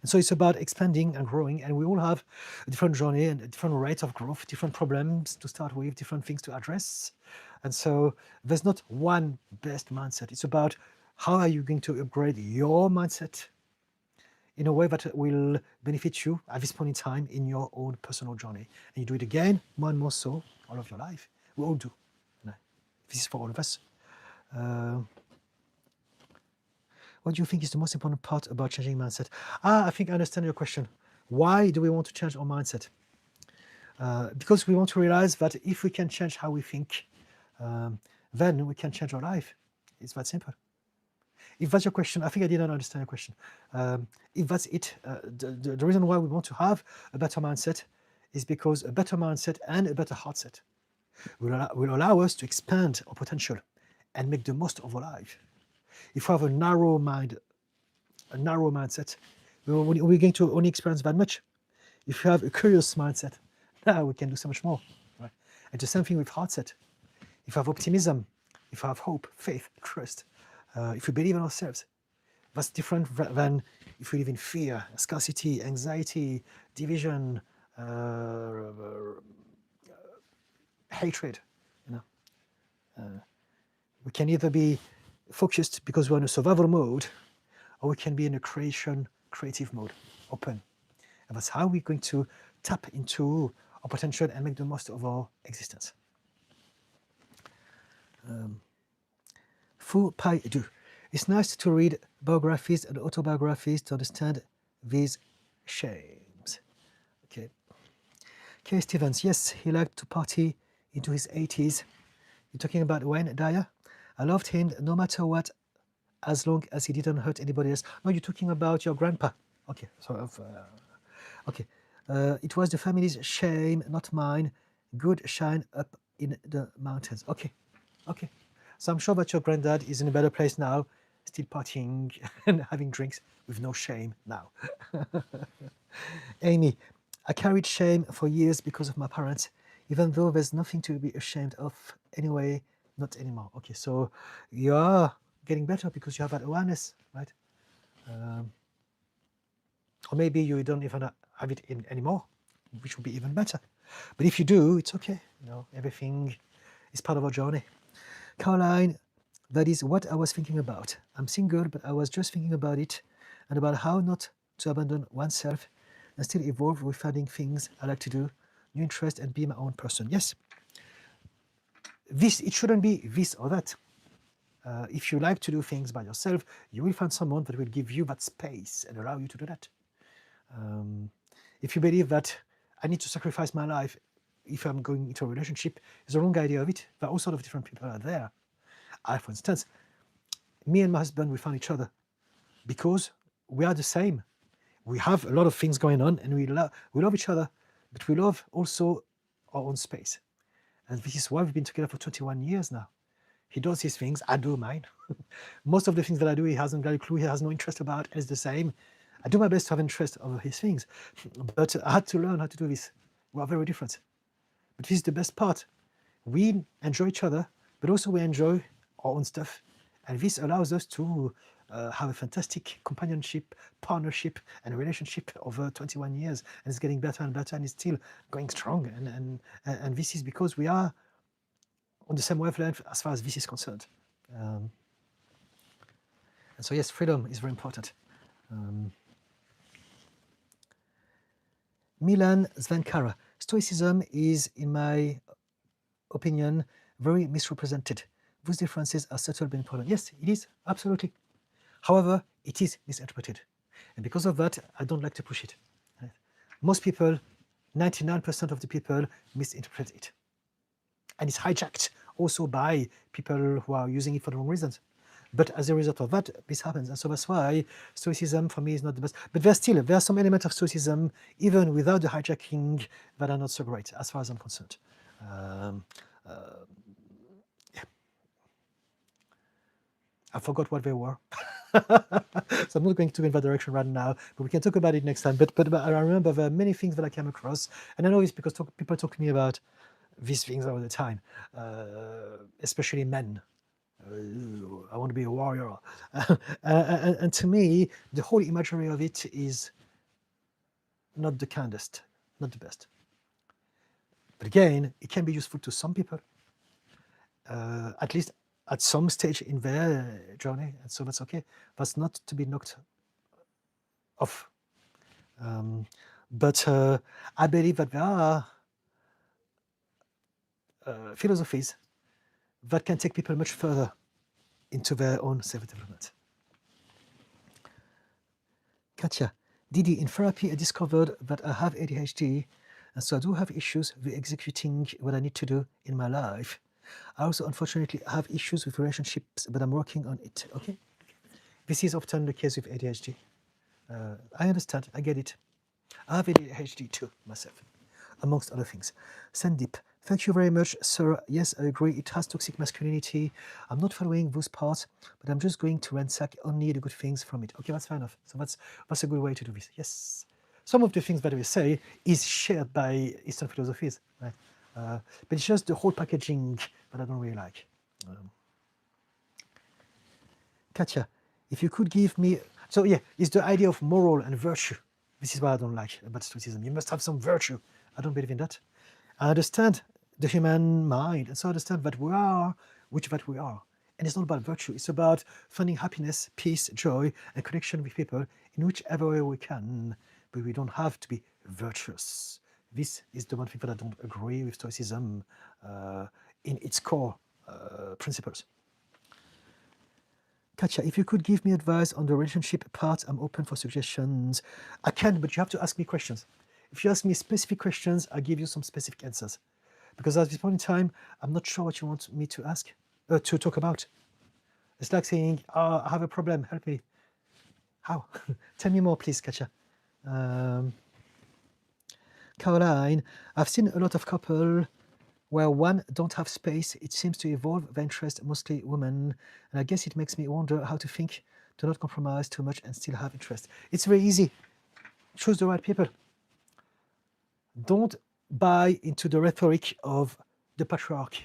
And so it's about expanding and growing, and we all have a different journey and a different rate of growth, different problems to start with, different things to address. And so there's not one best mindset. It's about how are you going to upgrade your mindset in a way that will benefit you at this point in time in your own personal journey. And you do it again, more and more so, all of your life. We all do. This is for all of us. What do you think is the most important part about changing mindset? I think I understand your question. Why do we want to change our mindset? Because we want to realize that if we can change how we think, then we can change our life. It's that simple. If that's your question, I think I didn't understand your question. If that's it, the reason why we want to have a better mindset is because a better mindset and a better heart set will allow us to expand our potential and make the most of our life. If we have a narrow mindset, we're going to only experience that much. If you have a curious mindset, now we can do so much more. Right? And the same thing with heart set. If you have optimism, if you have hope, faith, trust, if we believe in ourselves, that's different than if we live in fear, scarcity, anxiety, division, hatred. We can either be focused because we're in a survival mode, or we can be in a creative mode, open. And that's how we're going to tap into our potential and make the most of our existence. Fu Pai Du. It's nice to read biographies and autobiographies to understand these shames. Okay. Kay Stevens, yes, he liked to party into his 80s. You're talking about Wayne Dyer? I loved him no matter what, as long as he didn't hurt anybody else. No, you're talking about your grandpa. Okay, so okay. It was the family's shame, not mine. Good shine up in the mountains. Okay, okay. So I'm sure that your granddad is in a better place now, still partying and having drinks with no shame now. Amy, I carried shame for years because of my parents, even though there's nothing to be ashamed of anyway, not anymore. Okay, so you are getting better because you have that awareness, right? Or maybe you don't even have it in anymore, which would be even better. But if you do, it's okay. You know, everything is part of our journey. Caroline, that is what I was thinking about. I'm single, but I was just thinking about it and about how not to abandon oneself and still evolve with finding things I like to do, new interest, and be my own person. Yes, it shouldn't be this or that. If you like to do things by yourself, you will find someone that will give you that space and allow you to do that. If you believe that I need to sacrifice my life if I'm going into a relationship, it's the wrong idea of it. There are all sorts of different people out there. For instance, me and my husband, we found each other because we are the same. We have a lot of things going on and we love each other, but we love also our own space. And this is why we've been together for 21 years now. He does his things, I do mine. Most of the things that I do, he hasn't got a clue, he has no interest about, and it's the same. I do my best to have interest over his things, but I had to learn how to do this. We are very different. But this is the best part. We enjoy each other, but also we enjoy our own stuff. And this allows us to have a fantastic companionship, partnership, and relationship over 21 years. And it's getting better and better, and it's still going strong. And this is because we are on the same wavelength as far as this is concerned. And so, yes, freedom is very important. Milan Zvankara, Stoicism is, in my opinion, very misrepresented. Those differences are subtle but important. Yes, it is, absolutely. However, it is misinterpreted. And because of that, I don't like to push it. Most people, 99% of the people, misinterpret it. And it's hijacked also by people who are using it for the wrong reasons. But as a result of that, this happens. And so that's why Stoicism for me is not the best. But there are some elements of Stoicism, even without the hijacking, that are not so great, as far as I'm concerned. Yeah. I forgot what they were. So I'm not going to go in that direction right now, but we can talk about it next time. But I remember there are many things that I came across, and I know it's because people talk to me about these things all the time, especially men. I want to be a warrior. And to me, the whole imagery of it is not the kindest, not the best. But again, it can be useful to some people, at least at some stage in their journey, and so that's okay. That's not to be knocked off. But I believe that there are philosophies that can take people much further into their own self-development. Katya, Didi, in therapy I discovered that I have ADHD, and so I do have issues with executing what I need to do in my life. I also unfortunately have issues with relationships, but I'm working on it. Okay? This is often the case with ADHD. I understand, I get it. I have ADHD too, myself, amongst other things. Sandeep, thank you very much, sir. Yes, I agree, it has toxic masculinity. I'm not following those parts, but I'm just going to ransack only the good things from it. Okay, that's fair enough. So that's a good way to do this. Yes. Some of the things that we say is shared by Eastern philosophies, right? But it's just the whole packaging that I don't really like. Katya, if you could give me... So yeah, it's the idea of moral and virtue. This is what I don't like about Stoicism. You must have some virtue. I don't believe in that. I understand the human mind, and so I understand that we are which that we are. And it's not about virtue. It's about finding happiness, peace, joy, and connection with people in whichever way we can. But we don't have to be virtuous. This is the one thing that I don't agree with Stoicism in its core principles. Katya, if you could give me advice on the relationship part, I'm open for suggestions. I can, but you have to ask me questions. If you ask me specific questions, I'll give you some specific answers. Because at this point in time, I'm not sure what you want me to ask, to talk about. It's like saying, I have a problem, help me. How? Tell me more, please, Katya. Caroline, I've seen a lot of couple where one don't have space. It seems to evolve the interest, mostly women. And I guess it makes me wonder how to think to not compromise too much and still have interest. It's very easy. Choose the right people. Don't buy into the rhetoric of the patriarchy,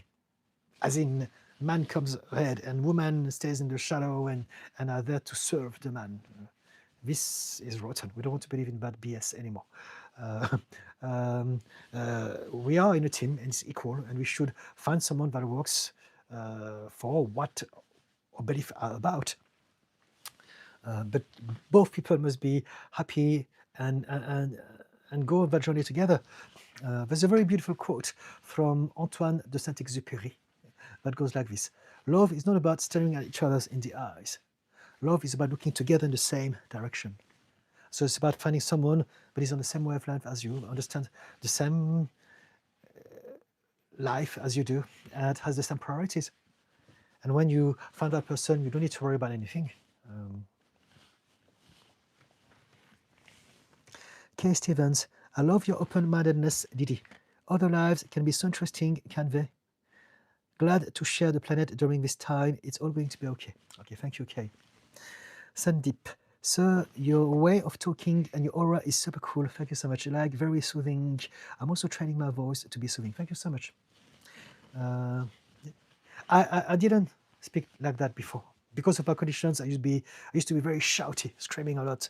as in man comes ahead and woman stays in the shadow and are there to serve the man. This is rotten. We don't want to believe in that BS anymore. We are in a team and it's equal, and we should find someone that works for what our beliefs are about. But both people must be happy and go on that journey together. There's a very beautiful quote from Antoine de Saint-Exupéry that goes like this: love is not about staring at each other in the eyes. Love is about looking together in the same direction. So it's about finding someone that is on the same wavelength as you, understand the same life as you do, and has the same priorities. And when you find that person, you don't need to worry about anything. Kay Stevens, I love your open-mindedness, Didi. Other lives can be so interesting, can't they? Glad to share the planet during this time. It's all going to be okay. Okay, thank you, Kay. Sandeep, sir, your way of talking and your aura is super cool. Thank you so much. Like, very soothing. I'm also training my voice to be soothing. Thank you so much. I didn't speak like that before. Because of my conditions, I used to be very shouty, screaming a lot,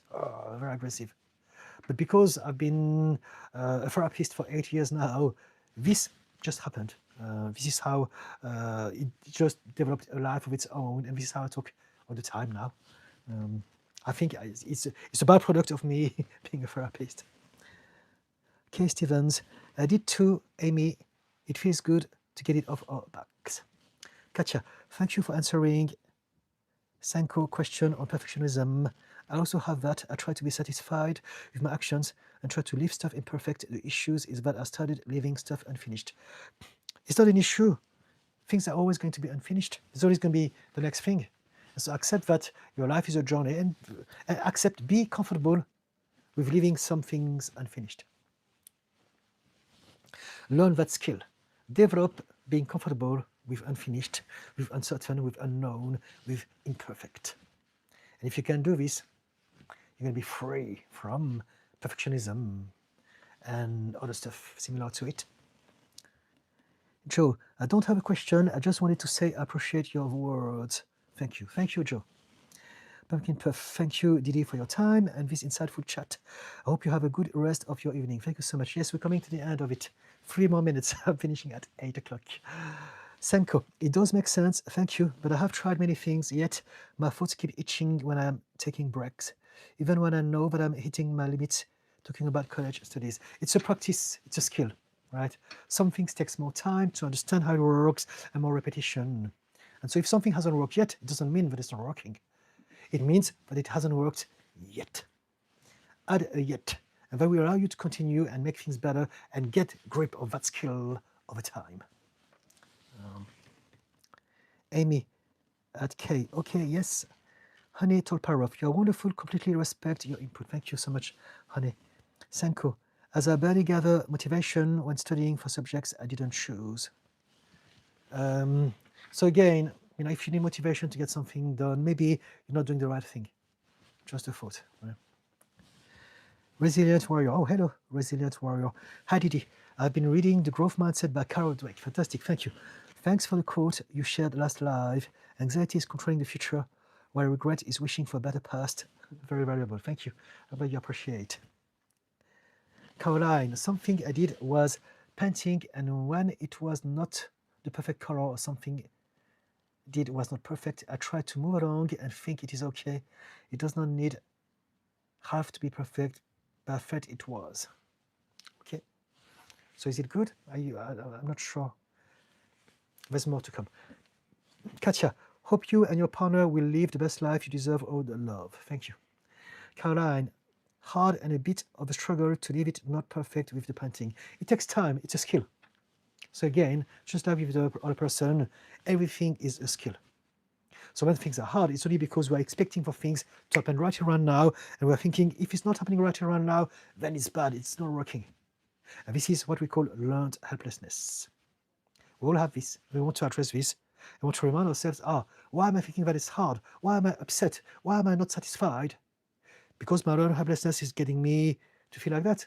very aggressive. But because I've been a therapist for 8 years now, this just happened. This is how it just developed a life of its own, and this is how I talk all the time now. I think it's a byproduct of me being a therapist. Kay Stevens, I did too, Amy. It feels good to get it off our backs. Katya, thank you for answering Sanko question on perfectionism. I also have that. I try to be satisfied with my actions and try to leave stuff imperfect. The issues is that I started leaving stuff unfinished. It's not an issue. Things are always going to be unfinished. There's always going to be the next thing. So accept that your life is a journey, and be comfortable with leaving some things unfinished. Learn that skill. Develop being comfortable with unfinished, with uncertain, with unknown, with imperfect. And if you can do this, you're going to be free from perfectionism and other stuff similar to it. Joe, I don't have a question. I just wanted to say I appreciate your words. Thank you. Thank you, Joe. Pumpkin Puff, thank you, Didi, for your time and this insightful chat. I hope you have a good rest of your evening. Thank you so much. Yes, we're coming to the end of it. 3 more minutes. I'm finishing at 8 o'clock. Senko, it does make sense. Thank you. But I have tried many things, yet my thoughts keep itching when I'm taking breaks. Even when I know that I'm hitting my limits, talking about college studies. It's a practice. It's a skill, right? Some things takes more time to understand how it works and more repetition. And so if something hasn't worked yet, it doesn't mean that it's not working. It means that it hasn't worked yet. Add a yet, and that will allow you to continue and make things better and get grip of that skill over time. Amy at K. Okay, yes. Honey Tolparov, you're wonderful. Completely respect your input. Thank you so much, Honey. Sanko, as I barely gather motivation when studying for subjects I didn't choose. So again, if you need motivation to get something done, maybe you're not doing the right thing. Just a thought. Right? Resilient Warrior. Oh, hello, Resilient Warrior. Hi, Didi. I've been reading The Growth Mindset by Carol Dweck. Fantastic, thank you. Thanks for the quote you shared last live. Anxiety is controlling the future, while regret is wishing for a better past. Very valuable, thank you. I bet you appreciate. Caroline, something I did was painting, and when it was not the perfect color or something did was not perfect, I tried to move along and think it is okay. It does not need have to be perfect, but I felt it was. Okay, so is it good? I'm not sure. There's more to come. Katya, Hope you and your partner will live the best life you deserve all the love. Thank you. Caroline, hard and a bit of a struggle to leave it not perfect with the painting. It takes time, it's a skill. So again, just like with the other person, everything is a skill. So when things are hard, it's only because we're expecting for things to happen right around now, and we're thinking, if it's not happening right around now, then it's bad, it's not working. And this is what we call learned helplessness. We all have this. We want to address this. We want to remind ourselves, why am I thinking that it's hard? Why am I upset? Why am I not satisfied? Because my learned helplessness is getting me to feel like that.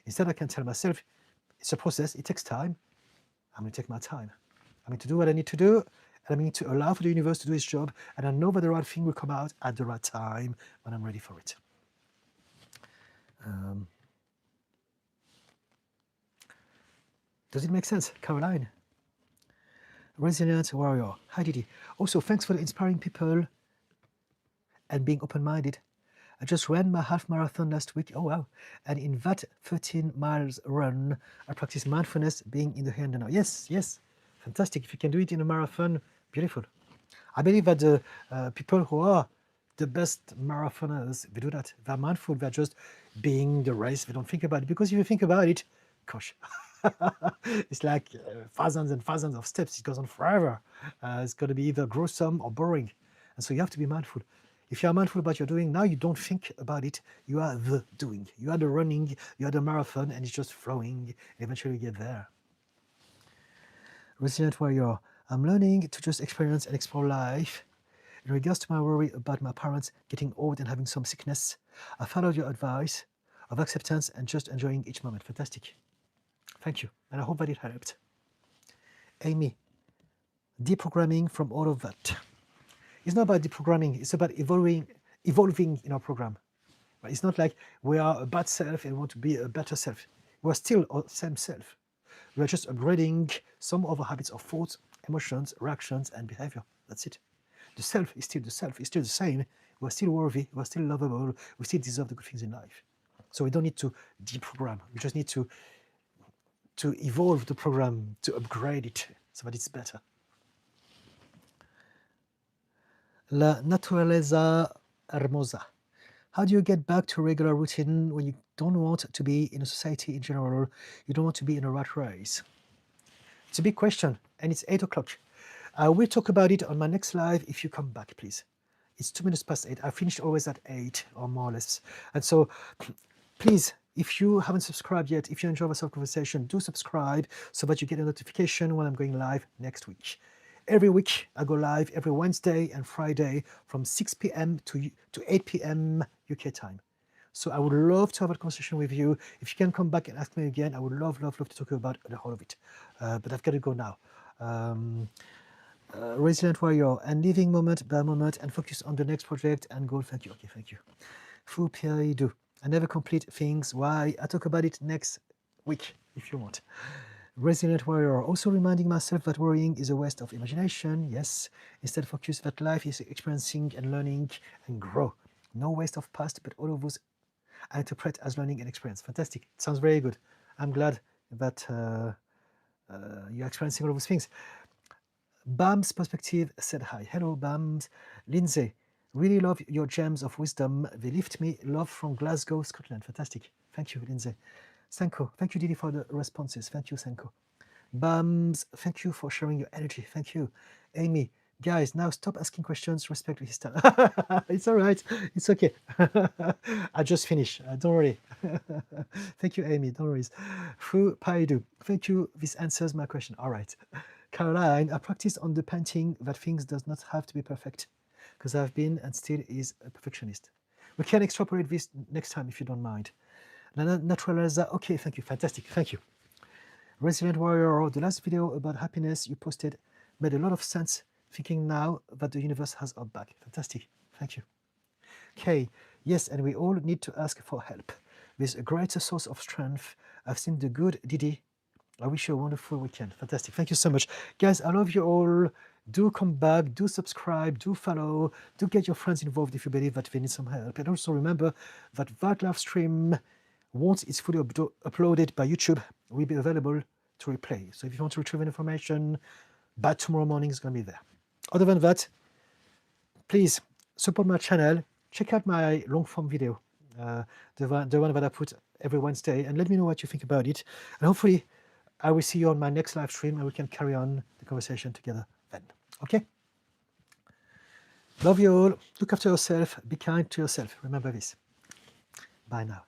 Instead, I can tell myself, it's a process, it takes time. I'm going to take my time. I'm going to do what I need to do, and I'm going to allow for the universe to do its job, and I know that the right thing will come out at the right time when I'm ready for it. Does it make sense, Caroline? Resilient warrior. Hi, Didi. Also, thanks for the inspiring people and being open-minded. I just ran my half marathon last week. Oh, wow. And in that 13 miles run, I practiced mindfulness, being in the here and the now. Yes, yes. Fantastic. If you can do it in a marathon, beautiful. I believe that the people who are the best marathoners, they do that. They're mindful. They're just being the race. They don't think about it. Because if you think about it, gosh, it's like thousands and thousands of steps. It goes on forever. It's going to be either gruesome or boring. And so you have to be mindful. If you are mindful about what you're doing, now you don't think about it. You are the doing. You are the running. You are the marathon, and it's just flowing. Eventually you get there. Resilient warrior. I'm learning to just experience and explore life. In regards to my worry about my parents getting old and having some sickness, I followed your advice of acceptance and just enjoying each moment. Fantastic. Thank you. And I hope that it helped. Amy, deprogramming from all of that. It's not about deprogramming, it's about evolving in our program. Right? It's not like we are a bad self and want to be a better self. We're still our same self. We're just upgrading some of our habits of thoughts, emotions, reactions, and behavior. That's it. The self is still the self, it's still the same. We're still worthy, we're still lovable, we still deserve the good things in life. So we don't need to deprogram. We just need to evolve the program, to upgrade it so that it's better. La naturaleza hermosa. How do you get back to regular routine when you don't want to be in a society in general? You don't want to be in a rat race? It's a big question, and it's 8 o'clock. We'll talk about it on my next live if you come back, please. It's 2 minutes past 8. I finished always at 8 or more or less. And so, please, if you haven't subscribed yet, if you enjoy the conversation, do subscribe so that you get a notification when I'm going live next week. Every week, I go live every Wednesday and Friday from 6 p.m. to 8 p.m. UK time. So I would love to have a conversation with you. If you can come back and ask me again, I would love to talk about the whole of it. But I've got to go now. Resilient warrior, and living moment by moment and focus on the next project and goal. Thank you. Okay, thank you. Fou Pierre, I never complete things. Why? I talk about it next week if you want. Resilient warrior, also reminding myself that worrying is a waste of imagination. Yes, instead focus that life is experiencing and learning and grow. No waste of past, but all of those I interpret as learning and experience. Fantastic. It sounds very good. I'm glad that you're experiencing all of those things. Bam's perspective said hi. Hello, Bams. Lindsay, really love your gems of wisdom. They lift me. Love from Glasgow, Scotland. Fantastic. Thank you, Lindsay. Sanko, thank you, Didi, for the responses. Thank you, Sanko. Bams, thank you for sharing your energy. Thank you. Amy, guys, now stop asking questions. Respect his time. It's all right. It's okay. I just finished. Don't worry. Thank you, Amy. Don't worry. Fu Paidu, thank you. This answers my question. All right. Caroline, I practice on the painting that things does not have to be perfect because I've been and still is a perfectionist. We can extrapolate this next time if you don't mind. Naturaleza, okay, thank you, fantastic, thank you. Resilient warrior, the last video about happiness you posted made a lot of sense, thinking now that the universe has our back. Fantastic, thank you. Okay, yes, and we all need to ask for help. With a greater source of strength, I've seen the good Didi. I wish you a wonderful weekend. Fantastic, thank you so much. Guys, I love you all. Do come back, do subscribe, do follow, do get your friends involved if you believe that they need some help. And also remember that live stream, once it's fully uploaded by YouTube, will be available to replay. So if you want to retrieve information, by tomorrow morning it's going to be there. Other than that, please support my channel. Check out my long form video, the one that I put every Wednesday, and let me know what you think about it. And hopefully I will see you on my next live stream and we can carry on the conversation together then. Okay? Love you all. Look after yourself. Be kind to yourself. Remember this. Bye now.